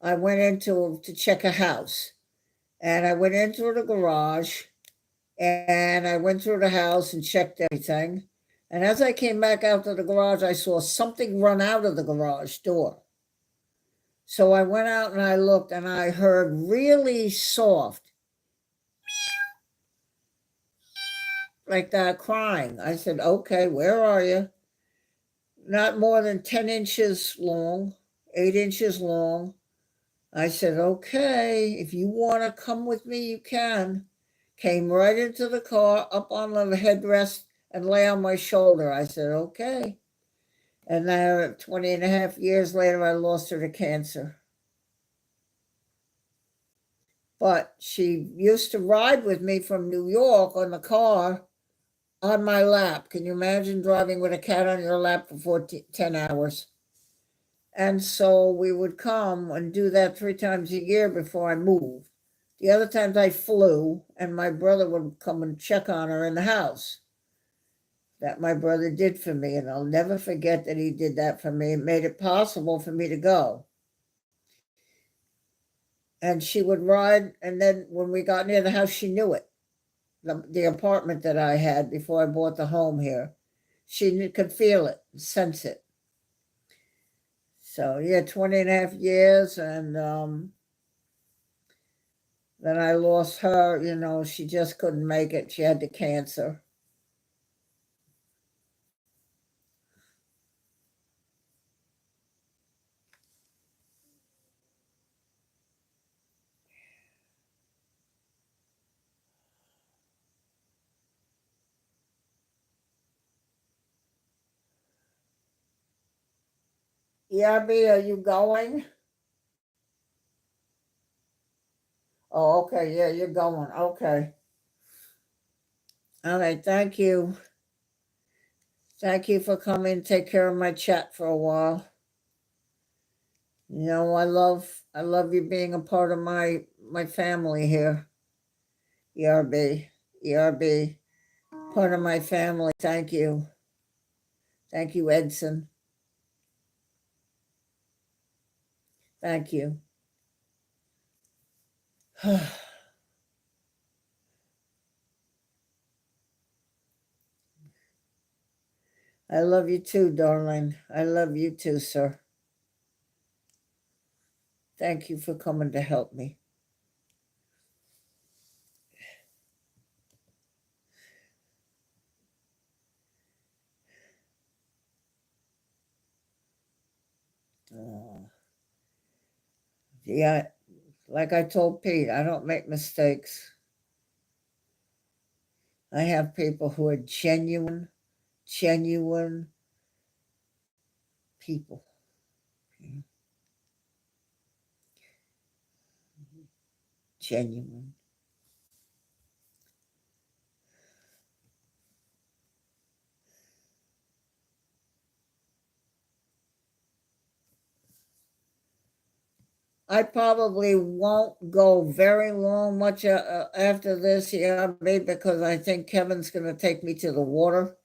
I went into to check a house, and I went into the garage, and I went through the house and checked everything. And as I came back out to the garage, I saw something run out of the garage door. So I went out and I looked, and I heard really soft, like that, crying. I said, okay, where are you? Not more than 10 inches long, 8 inches long. I said, okay, if you want to come with me, you can. Came right into the car, up on the headrest, and lay on my shoulder. I said, okay. And now, 20 and a half years later, I lost her to cancer. But she used to ride with me from New York on the car on my lap. Can you imagine driving with a cat on your lap for 10 hours? And so we would come and do that 3 times a year before I moved. The other times I flew, and my brother would come and check on her in the house. That my brother did for me, and I'll never forget that he did that for me. It made it possible for me to go. And she would ride, and then when we got near the house, she knew it. The apartment that I had before I bought the home here. She could feel it, sense it. So, yeah, 20 and a half years, and then I lost her. She just couldn't make it. She had the cancer. ERB, are you going? Oh, okay. Yeah, you're going. Okay. All right. Thank you. Thank you for coming. Take care of my chat for a while. I love you being a part of my family here. ERB, ERB, part of my family. Thank you. Thank you, Edson. Thank you. I love you too, darling. I love you too, sir. Thank you for coming to help me. Yeah, like I told Pete, I don't make mistakes. I have people who are genuine people. Genuine. I probably won't go very long, much after this, yeah, maybe, because I think Kevin's going to take me to the water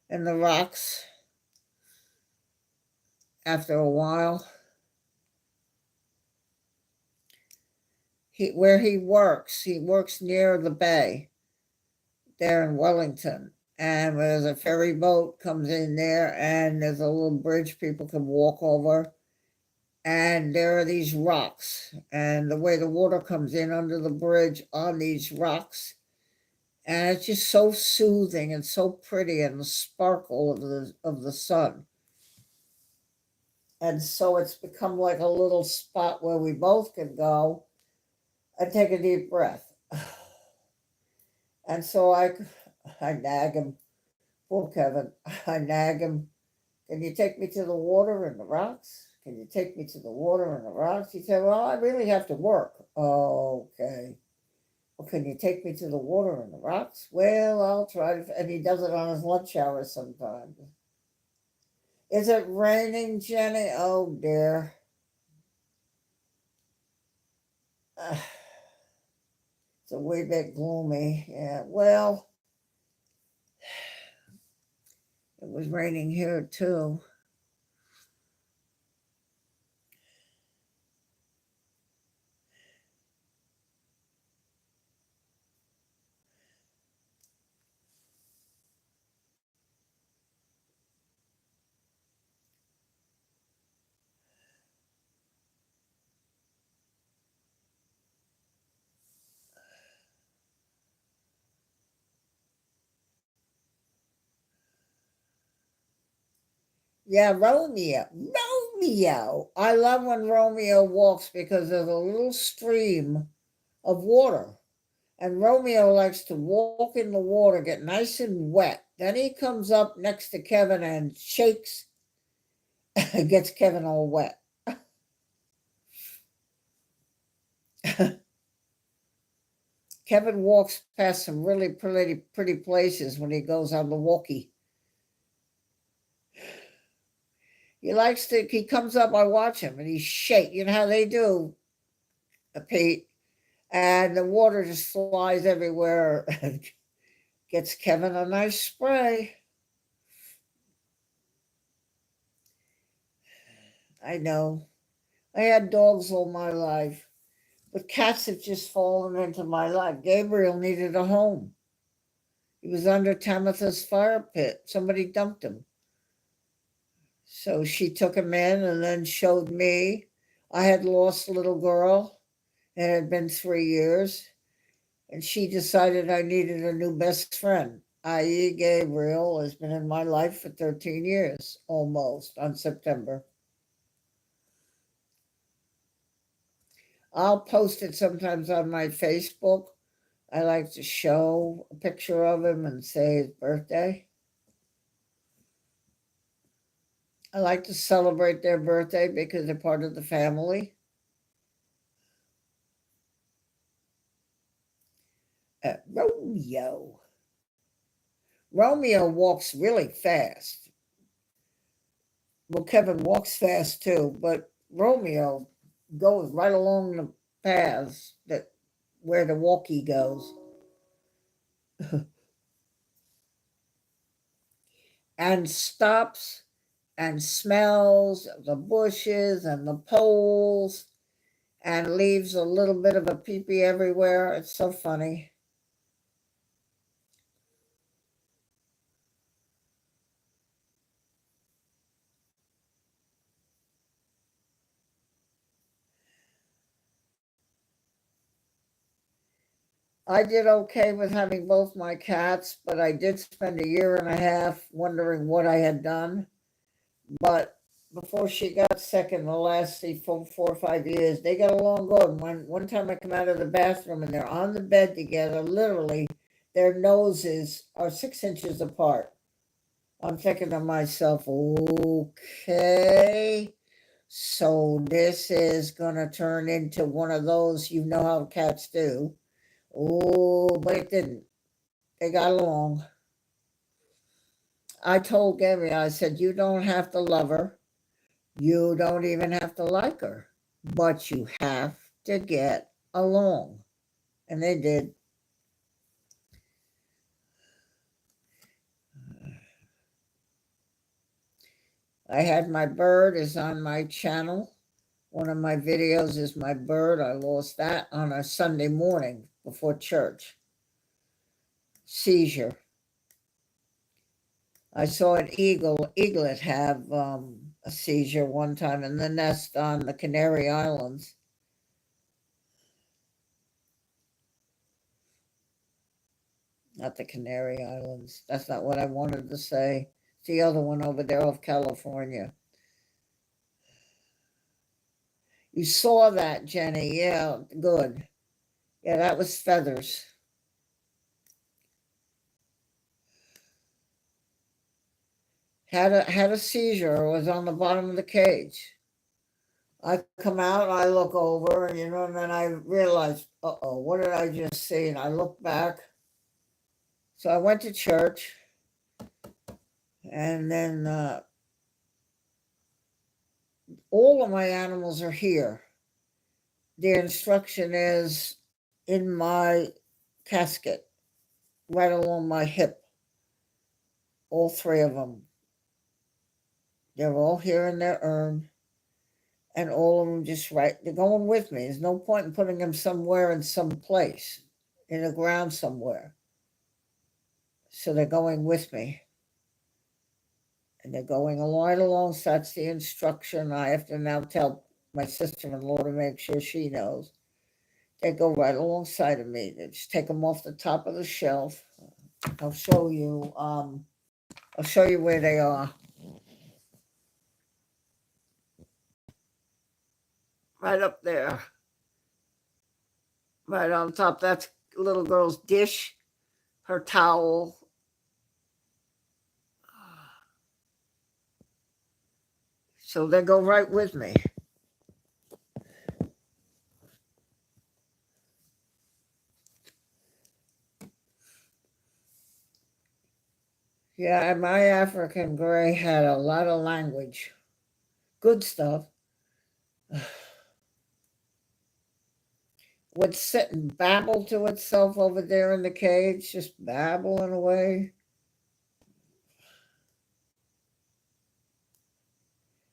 and the rocks after a while. Where he works near the bay there in Wellington. And there's a ferry boat comes in there, and there's a little bridge people can walk over. And there are these rocks, and the way the water comes in under the bridge on these rocks, and it's just so soothing and so pretty, and the sparkle of the sun. And so it's become like a little spot where we both can go and take a deep breath. And so I nag him, poor Kevin. I nag him. Can you take me to the water and the rocks? Can you take me to the water and the rocks? He said, well, I really have to work. Oh, okay. Well, can you take me to the water and the rocks? Well, I'll try to. And he does it on his lunch hour sometimes. Is it raining, Jenny? Oh, dear. It's a wee bit gloomy. Yeah, well, It was raining here too. Yeah, Romeo. Romeo. I love when Romeo walks because there's a little stream of water. And Romeo likes to walk in the water, get nice and wet. Then he comes up next to Kevin and shakes, gets Kevin all wet. Kevin walks past some really pretty places when he goes on the walkie. He comes up, I watch him, and he shake. You know how they do, Pete? And the water just flies everywhere and gets Kevin a nice spray. I know. I had dogs all my life, but cats have just fallen into my life. Gabriel needed a home. He was under Tamitha's fire pit. Somebody dumped him. So she took him in and then showed me. I had lost a little girl. It had been 3 years. And she decided I needed a new best friend, i.e., Gabriel has been in my life for 13 years, almost, on September. I'll post it sometimes on my Facebook. I like to show a picture of him and say his birthday. I like to celebrate their birthday because they're part of the family. Romeo. Romeo walks really fast. Well, Kevin walks fast too, but Romeo goes right along the paths that where the walkie goes. And stops and smells the bushes and the poles and leaves a little bit of a pee-pee everywhere. It's so funny. I did okay with having both my cats, but I did spend a year and a half wondering what I had done. But before she got sick in the last 4 or 5 years, they got along good. One time I come out of the bathroom and they're on the bed together, literally, their noses are 6 inches apart. I'm thinking to myself, okay, so this is gonna turn into one of those, you know how cats do. Oh, but it didn't. They got along. I told Gary, I said, you don't have to love her. You don't even have to like her, but you have to get along. And they did. I had my bird is on my channel. One of my videos is my bird. I lost that on a Sunday morning before church. Seizure. I saw an eaglet have a seizure one time in the nest on the Canary Islands. Not the Canary Islands. That's not what I wanted to say. It's the other one over there off California. You saw that, Jenny. Yeah, good. Yeah, that was feathers. Had a seizure, was on the bottom of the cage. I come out, I look over, and then I realized, uh-oh, what did I just see? And I look back. So I went to church, and then all of my animals are here. The instruction is in my casket, right along my hip, all three of them. They're all here in their urn, and all of them just right. They're going with me. There's no point in putting them somewhere in some place, in the ground somewhere. So they're going with me. And they're going right along. So that's the instruction. I have to now tell my sister-in-law to make sure she knows. They go right alongside of me. They just take them off the top of the shelf. I'll show you. I'll show you where they are. Right up there. Right on top. That's little girl's dish, her towel. So they go right with me. Yeah, my African gray had a lot of language. Good stuff. Would sit and babble to itself over there in the cage, just babbling away.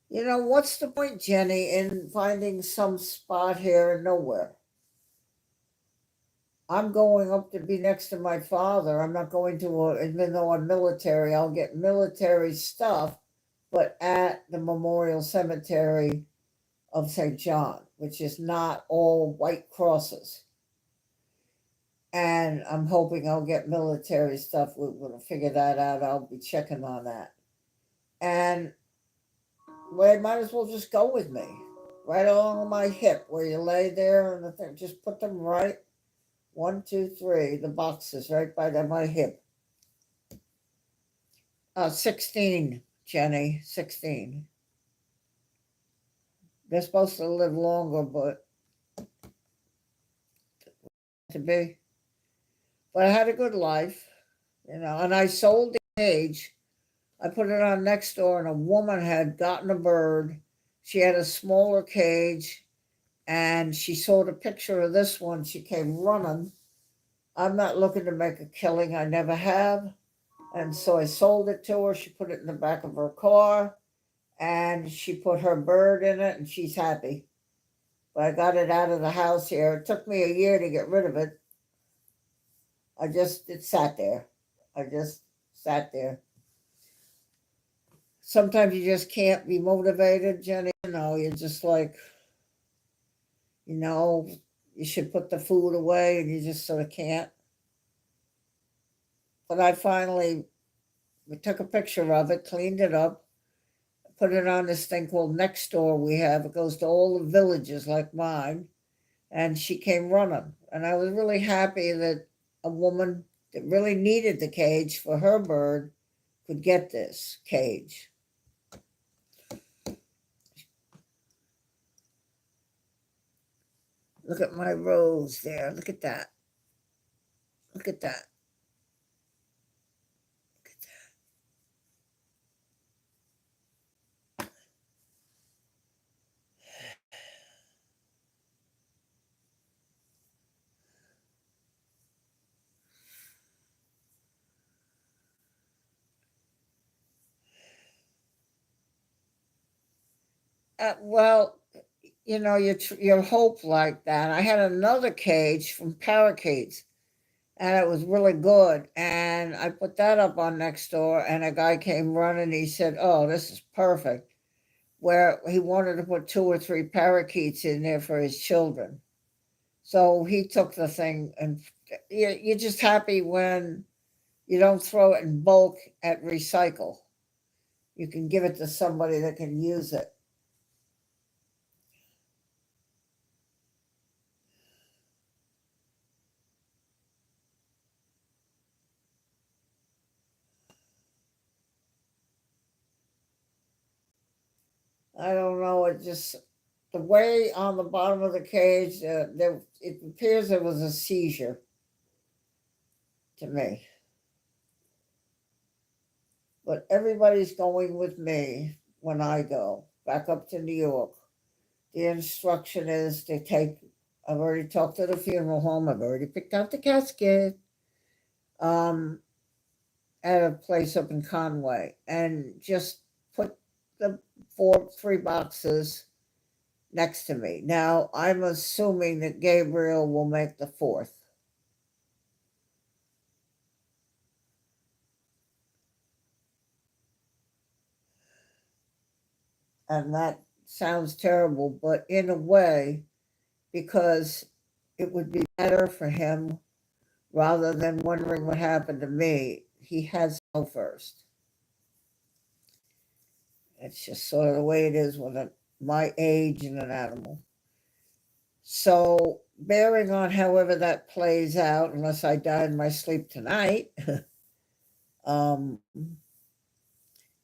You know, what's the point, Jenny, in finding some spot here and nowhere? I'm going up to be next to my father. I'm not going to, even though I'm military, I'll get military stuff, but at the Memorial Cemetery of St. John, which is not all white crosses. And I'm hoping I'll get military stuff. We're going to figure that out. I'll be checking on that. And well, might as well just go with me right along my hip where you lay there and the thing. Just put them right 1, 2, 3, the boxes right by my hip. 16, Jenny, 16. They're supposed to live longer, but to be. But I had a good life, you know, and I sold the cage. I put it on Nextdoor, and a woman had gotten a bird. She had a smaller cage, and she saw the picture of this one. She came running. I'm not looking to make a killing. I never have. And so I sold it to her. She put it in the back of her car, and she put her bird in it, and she's happy. But I got it out of the house here. It took me a year to get rid of it. It sat there. I just sat there. Sometimes you just can't be motivated, Jenny. You know, you're just like, you know, you should put the food away and you just sort of can't. But I finally we took a picture of it, cleaned it up, put it on this thing called Nextdoor we have. It goes to all the villages like mine. And she came running. And I was really happy that a woman that really needed the cage for her bird could get this cage. Look at my rose there. Look at that. Look at that. Look at that. Well, you know, your hope like that. I had another cage from parakeets, and it was really good. And I put that up on Nextdoor, and a guy came running. He said, "Oh, this is perfect." Where he wanted to put 2 or 3 parakeets in there for his children. So he took the thing, and you're just happy when you don't throw it in bulk at recycle. You can give it to somebody that can use it. I don't know. It just the way on the bottom of the cage, it appears it was a seizure to me. But everybody's going with me when I go back up to New York. The instruction is to take. I've already talked to the funeral home. I've already picked out the casket. Um, at a place up in Conway, and just put the three boxes next to me. Now, I'm assuming that Gabriel will make the fourth. And that sounds terrible, but in a way, because it would be better for him rather than wondering what happened to me, he has to go first. It's just sort of the way it is with my age and an animal. So, bearing on however that plays out, unless I die in my sleep tonight, um,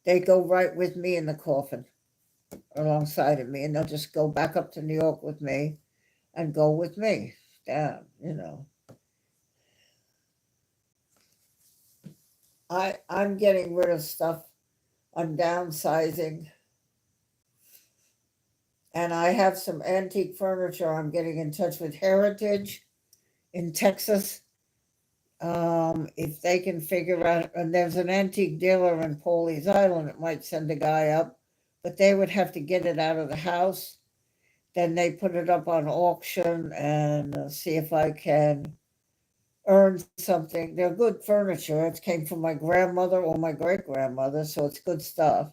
they go right with me in the coffin alongside of me, and they'll just go back up to New York with me and go with me down, I'm getting rid of stuff. I'm downsizing. And I have some antique furniture. I'm getting in touch with Heritage in Texas. If they can figure out, and there's an antique dealer in Pawleys Island that might send a guy up, but they would have to get it out of the house. Then they put it up on auction and see if I can earn something. They're good furniture. It came from my grandmother or my great grandmother, so it's good stuff.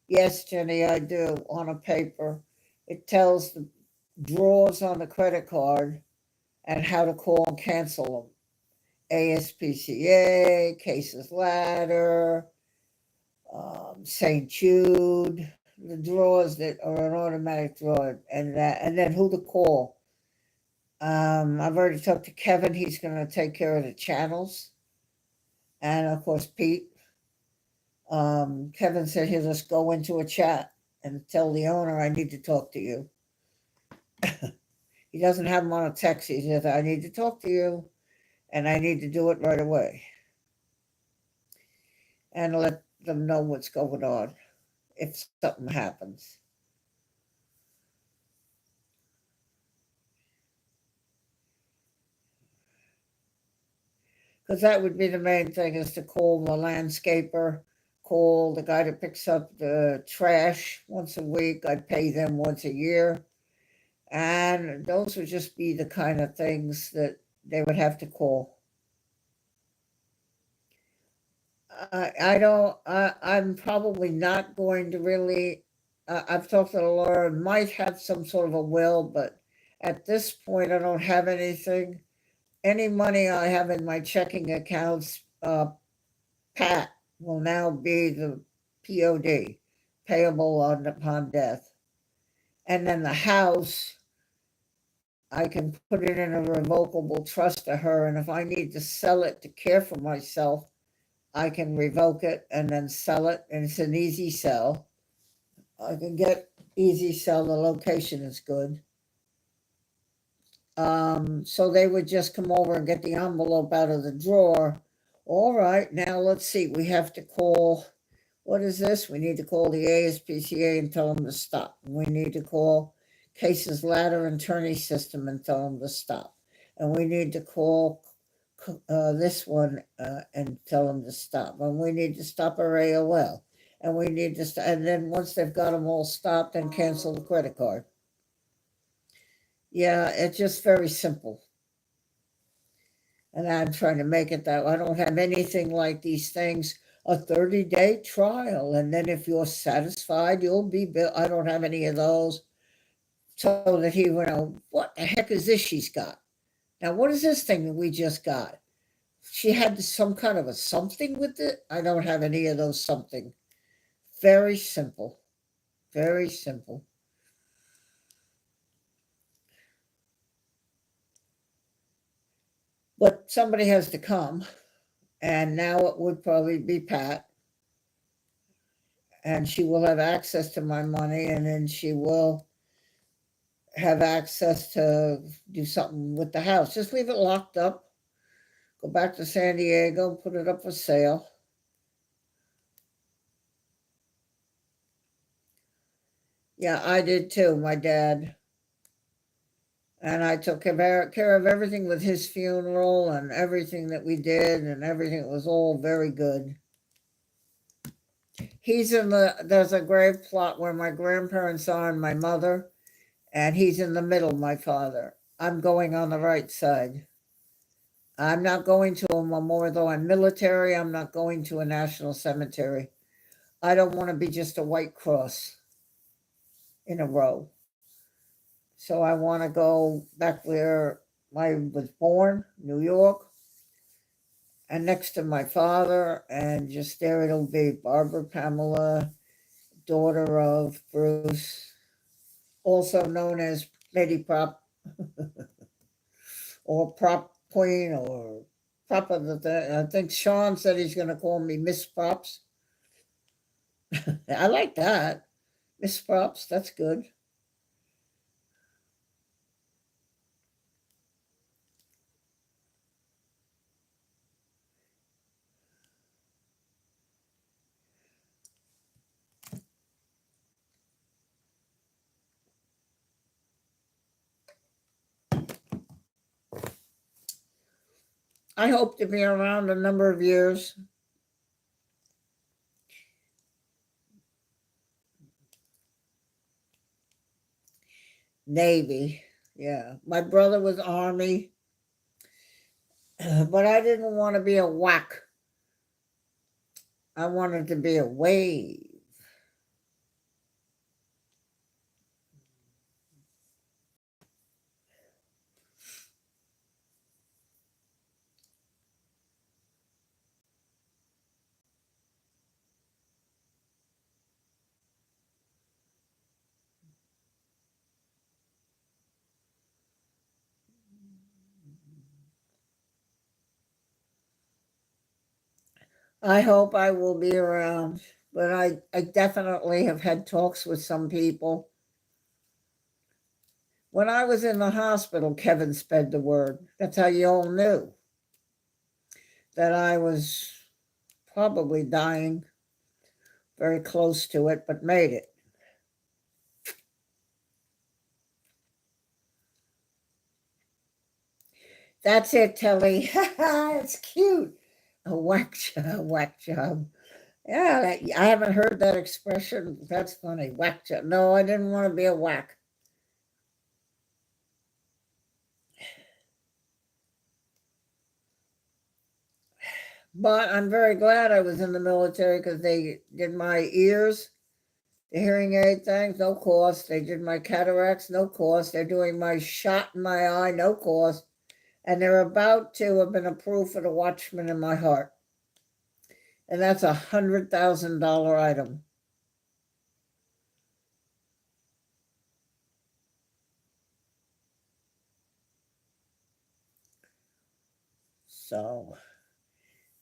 Yes, Jenny, I do on a paper. It tells the draws on the credit card and how to call and cancel them. ASPCA, Cases Ladder, St. Jude, the draws that are an automatic draw, and then who to call. I've already talked to Kevin. He's going to take care of the channels, and of course Pete. Kevin said he'll just go into a chat and tell the owner, I need to talk to you. He doesn't have them on a text. He says, I need to talk to you, and I need to do it right away. And let them know what's going on if something happens. Because that would be the main thing, is to call the landscaper, call the guy that picks up the trash once a week. I'd pay them once a year. And those would just be the kind of things that they would have to call. I don't, I'm probably not going to really, I've talked to the lawyer, might have some sort of a will, but at this point, I don't have anything. Any money I have in my checking accounts, Pat, will now be the POD, payable upon death. And then the house, I can put it in a revocable trust to her. And if I need to sell it to care for myself, I can revoke it and then sell it. And it's an easy sell. I can get easy sell. The location is good. So they would just come over and get the envelope out of the drawer. All right, now let's see. We have to call, what is this? We need to call the ASPCA and tell them to stop. We need to call Cases Ladder and Attorney System and tell them to stop. And we need to call this one and tell them to stop. And we need to stop our AOL. And we need to, and then once they've got them all stopped, then cancel the credit card. Yeah, it's just very simple. And I'm trying to make it that I don't have anything like these things, a 30-day trial. And then if you're satisfied, you'll be billed. I don't have any of those. So that he went, oh, what the heck is this she's got? Now, what is this thing that we just got? She had some kind of a something with it. I don't have any of those something. Very simple. Very simple. But somebody has to come. And now it would probably be Pat. And she will have access to my money, and then she will have access to do something with the house. Just leave it locked up. Go back to San Diego, put it up for sale. Yeah, I did too, my dad. And I took care of everything with his funeral and everything that we did, and everything. It was all very good. There's a grave plot where my grandparents are and my mother, and he's in the middle, my father. I'm going on the right side. I'm not going to a memorial, though I'm military, I'm not going to a national cemetery. I don't want to be just a white cross in a row. So I want to go back where I was born, New York, and next to my father, and just there it'll be Barbara Pamela, daughter of Bruce, also known as Lady Prop or Prop Queen or Prop of the thing. I think Sean said he's going to call me Miss Props. I like that. Miss Props, that's good. I hope to be around a number of years. Navy, yeah. My brother was Army, but I didn't want to be a whack. I wanted to be a wave. I hope I will be around, but I definitely have had talks with some people. When I was in the hospital, Kevin spread the word. That's how you all knew that I was probably dying, very close to it, but made it. That's it, Telly. It's cute. A whack job, whack job. Yeah, I haven't heard that expression. That's funny. Whack job. No, I didn't want to be a whack. But I'm very glad I was in the military because they did my ears, the hearing aid things, no cost. They did my cataracts, no cost. They're doing my shot in my eye, no cost. And they're about to have been approved for the Watchman in my heart. And that's $100,000 item. So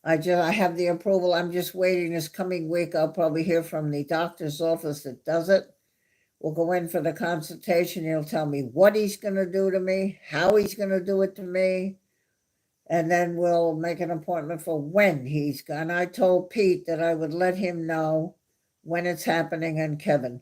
I have the approval. I'm just waiting this coming week. I'll probably hear from the doctor's office that does it. We'll go in for the consultation. He'll tell me what he's going to do to me, how he's going to do it to me, and then we'll make an appointment for when he's going. I told Pete that I would let him know when it's happening, and Kevin.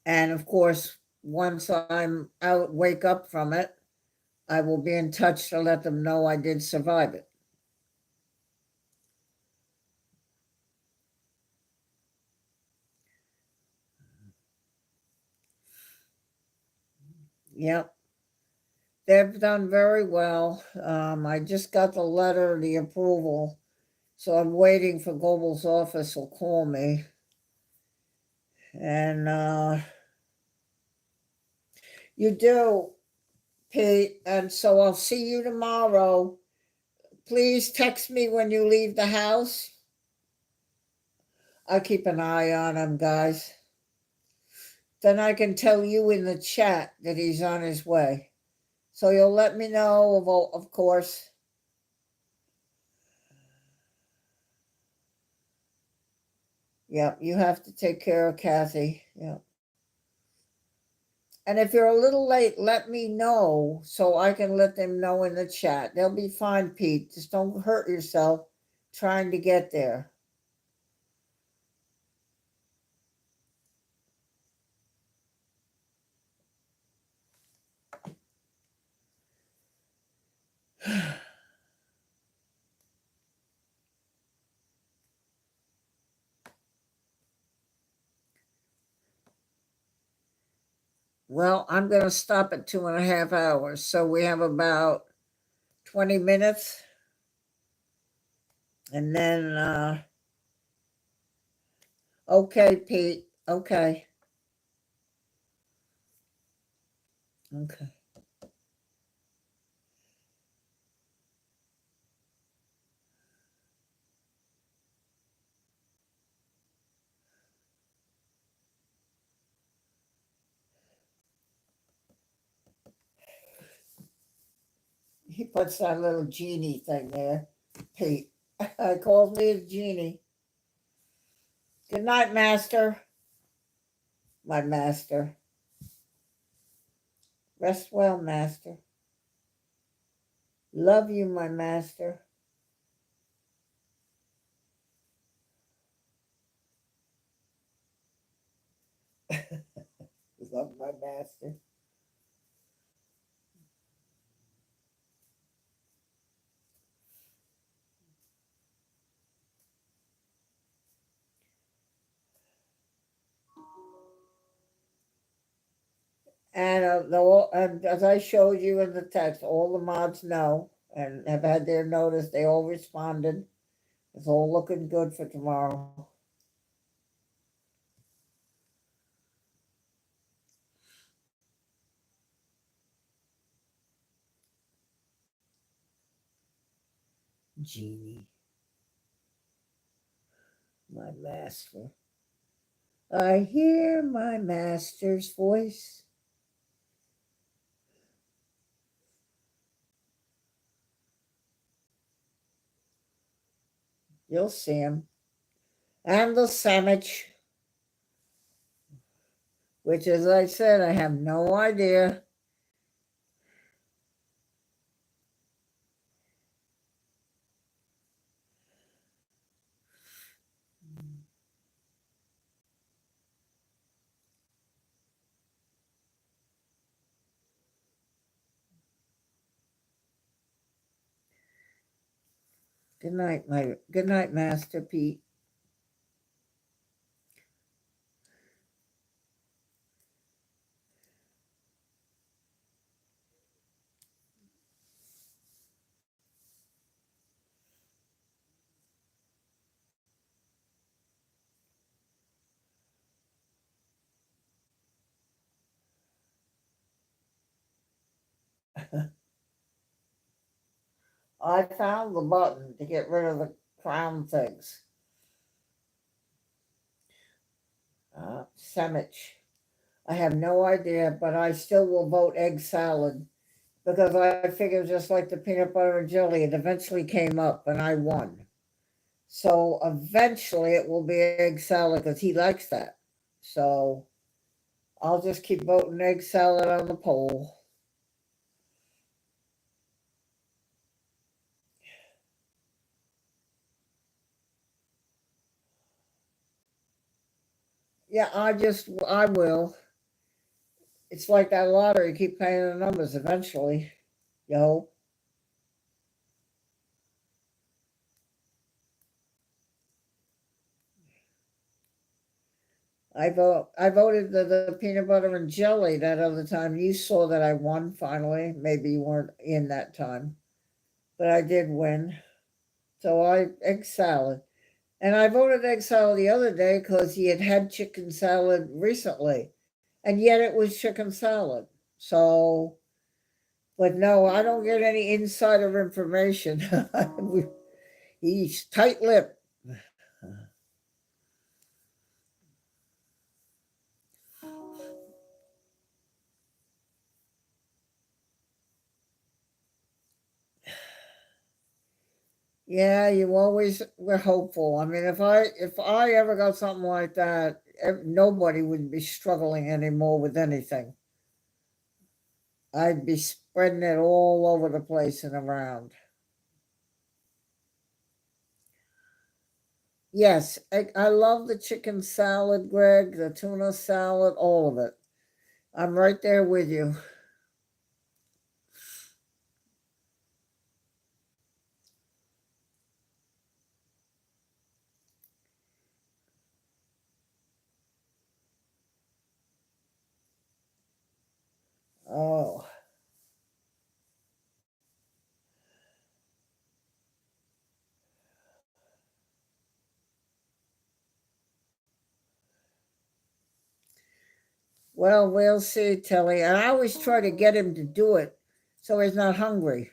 And of course, once I'm out, wake up from it, I will be in touch to let them know I did survive it. Yep. They've done very well. I just got the letter, the approval. So I'm waiting for Goebel's office will call me. And you do, Pete. And so I'll see you tomorrow. Please text me when you leave the house. I'll keep an eye on him, guys. Then I can tell you in the chat that he's on his way. So you'll let me know, of course. Yep, you have to take care of Kathy. Yep. And if you're a little late, let me know so I can let them know in the chat. They'll be fine, Pete. Just don't hurt yourself trying to get there. Well, I'm going to stop at 2.5 hours. So we have about 20 minutes. And then, okay, Pete. Okay. Okay. He puts that little genie thing there, Pete. Calls me a genie. Good night, Master. My master. Rest well, Master. Love you, my master. Love my master. And and as I showed you in the text, all the mods know and have had their notice. They all responded. It's all looking good for tomorrow. Genie, my master. I hear my master's voice. You'll see him. And the sandwich, which, as I said, I have no idea. Good night, Master Pete. I found the button to get rid of the crown things. Sandwich. I have no idea, but I still will vote egg salad because I figured just like the peanut butter and jelly, it eventually came up and I won. So eventually it will be egg salad because he likes that. So I'll just keep voting egg salad on the poll. Yeah, I will. It's like that lottery, keep paying the numbers eventually. Yo. I voted the peanut butter and jelly that other time. You saw that I won finally. Maybe you weren't in that time. But I did win. So I egg salad. And I voted egg salad the other day because he had had chicken salad recently. And yet it was chicken salad. So, but no, I don't get any insider information. He's tight lipped. Yeah, you always were hopeful. I mean, if I ever got something like that, nobody would be struggling anymore with anything. I'd be spreading it all over the place and around. Yes, I love the chicken salad, Greg, the tuna salad, all of it. I'm right there with you. Well, we'll see, Tilly. And I always try to get him to do it so he's not hungry.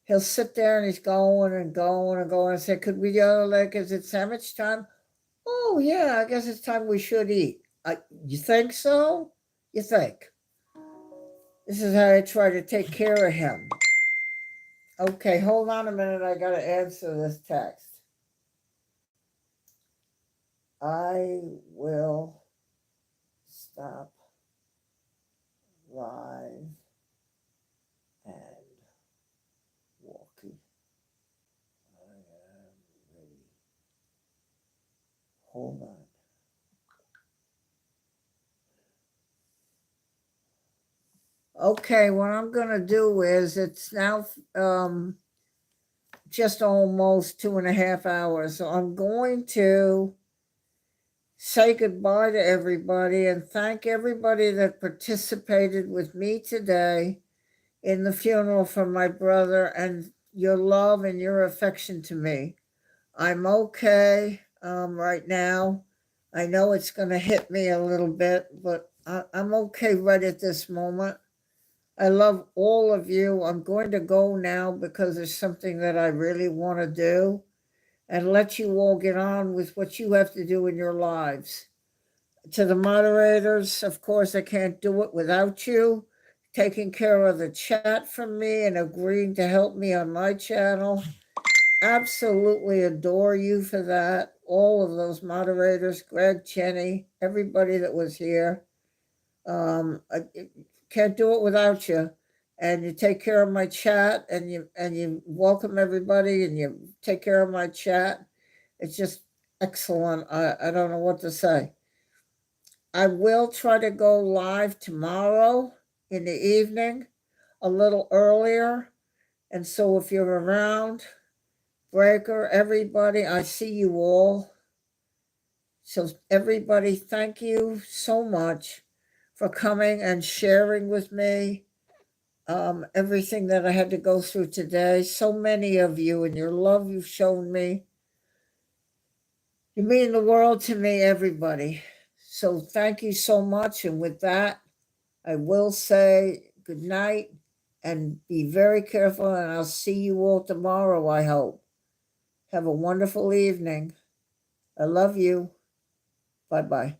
He'll sit there and he's going and going and going. I say, could we go, like, is it sandwich time? Oh, yeah, I guess it's time we should eat. You think so? You think? This is how I try to take care of him. Okay, hold on a minute. I got to answer this text. I will stop live and walking. I am ready. Hold on. Okay, what I'm gonna do is it's now just almost 2.5 hours. So I'm going to say goodbye to everybody and thank everybody that participated with me today in the funeral for my brother and your love and your affection to me. I'm okay right now. I know it's going to hit me a little bit, but I'm okay right at this moment. I love all of you. I'm going to go now because there's something that I really want to do and let you all get on with what you have to do in your lives. To the moderators, of course, I can't do it without you taking care of the chat for me and agreeing to help me on my channel. Absolutely adore you for that. All of those moderators, Greg, Jenny, everybody that was here. I can't do it without you. And you take care of my chat, and you welcome everybody, and you take care of my chat. It's just excellent. I don't know what to say. I will try to go live tomorrow in the evening, a little earlier. And so if you're around, Breaker, everybody, I see you all. So everybody, thank you so much for coming and sharing with me everything that I had to go through today. So many of you and your love you've shown me. You mean the world to me, everybody. So thank you so much. And with that, I will say good night and be very careful. And I'll see you all tomorrow, I hope. Have a wonderful evening. I love you. Bye-bye.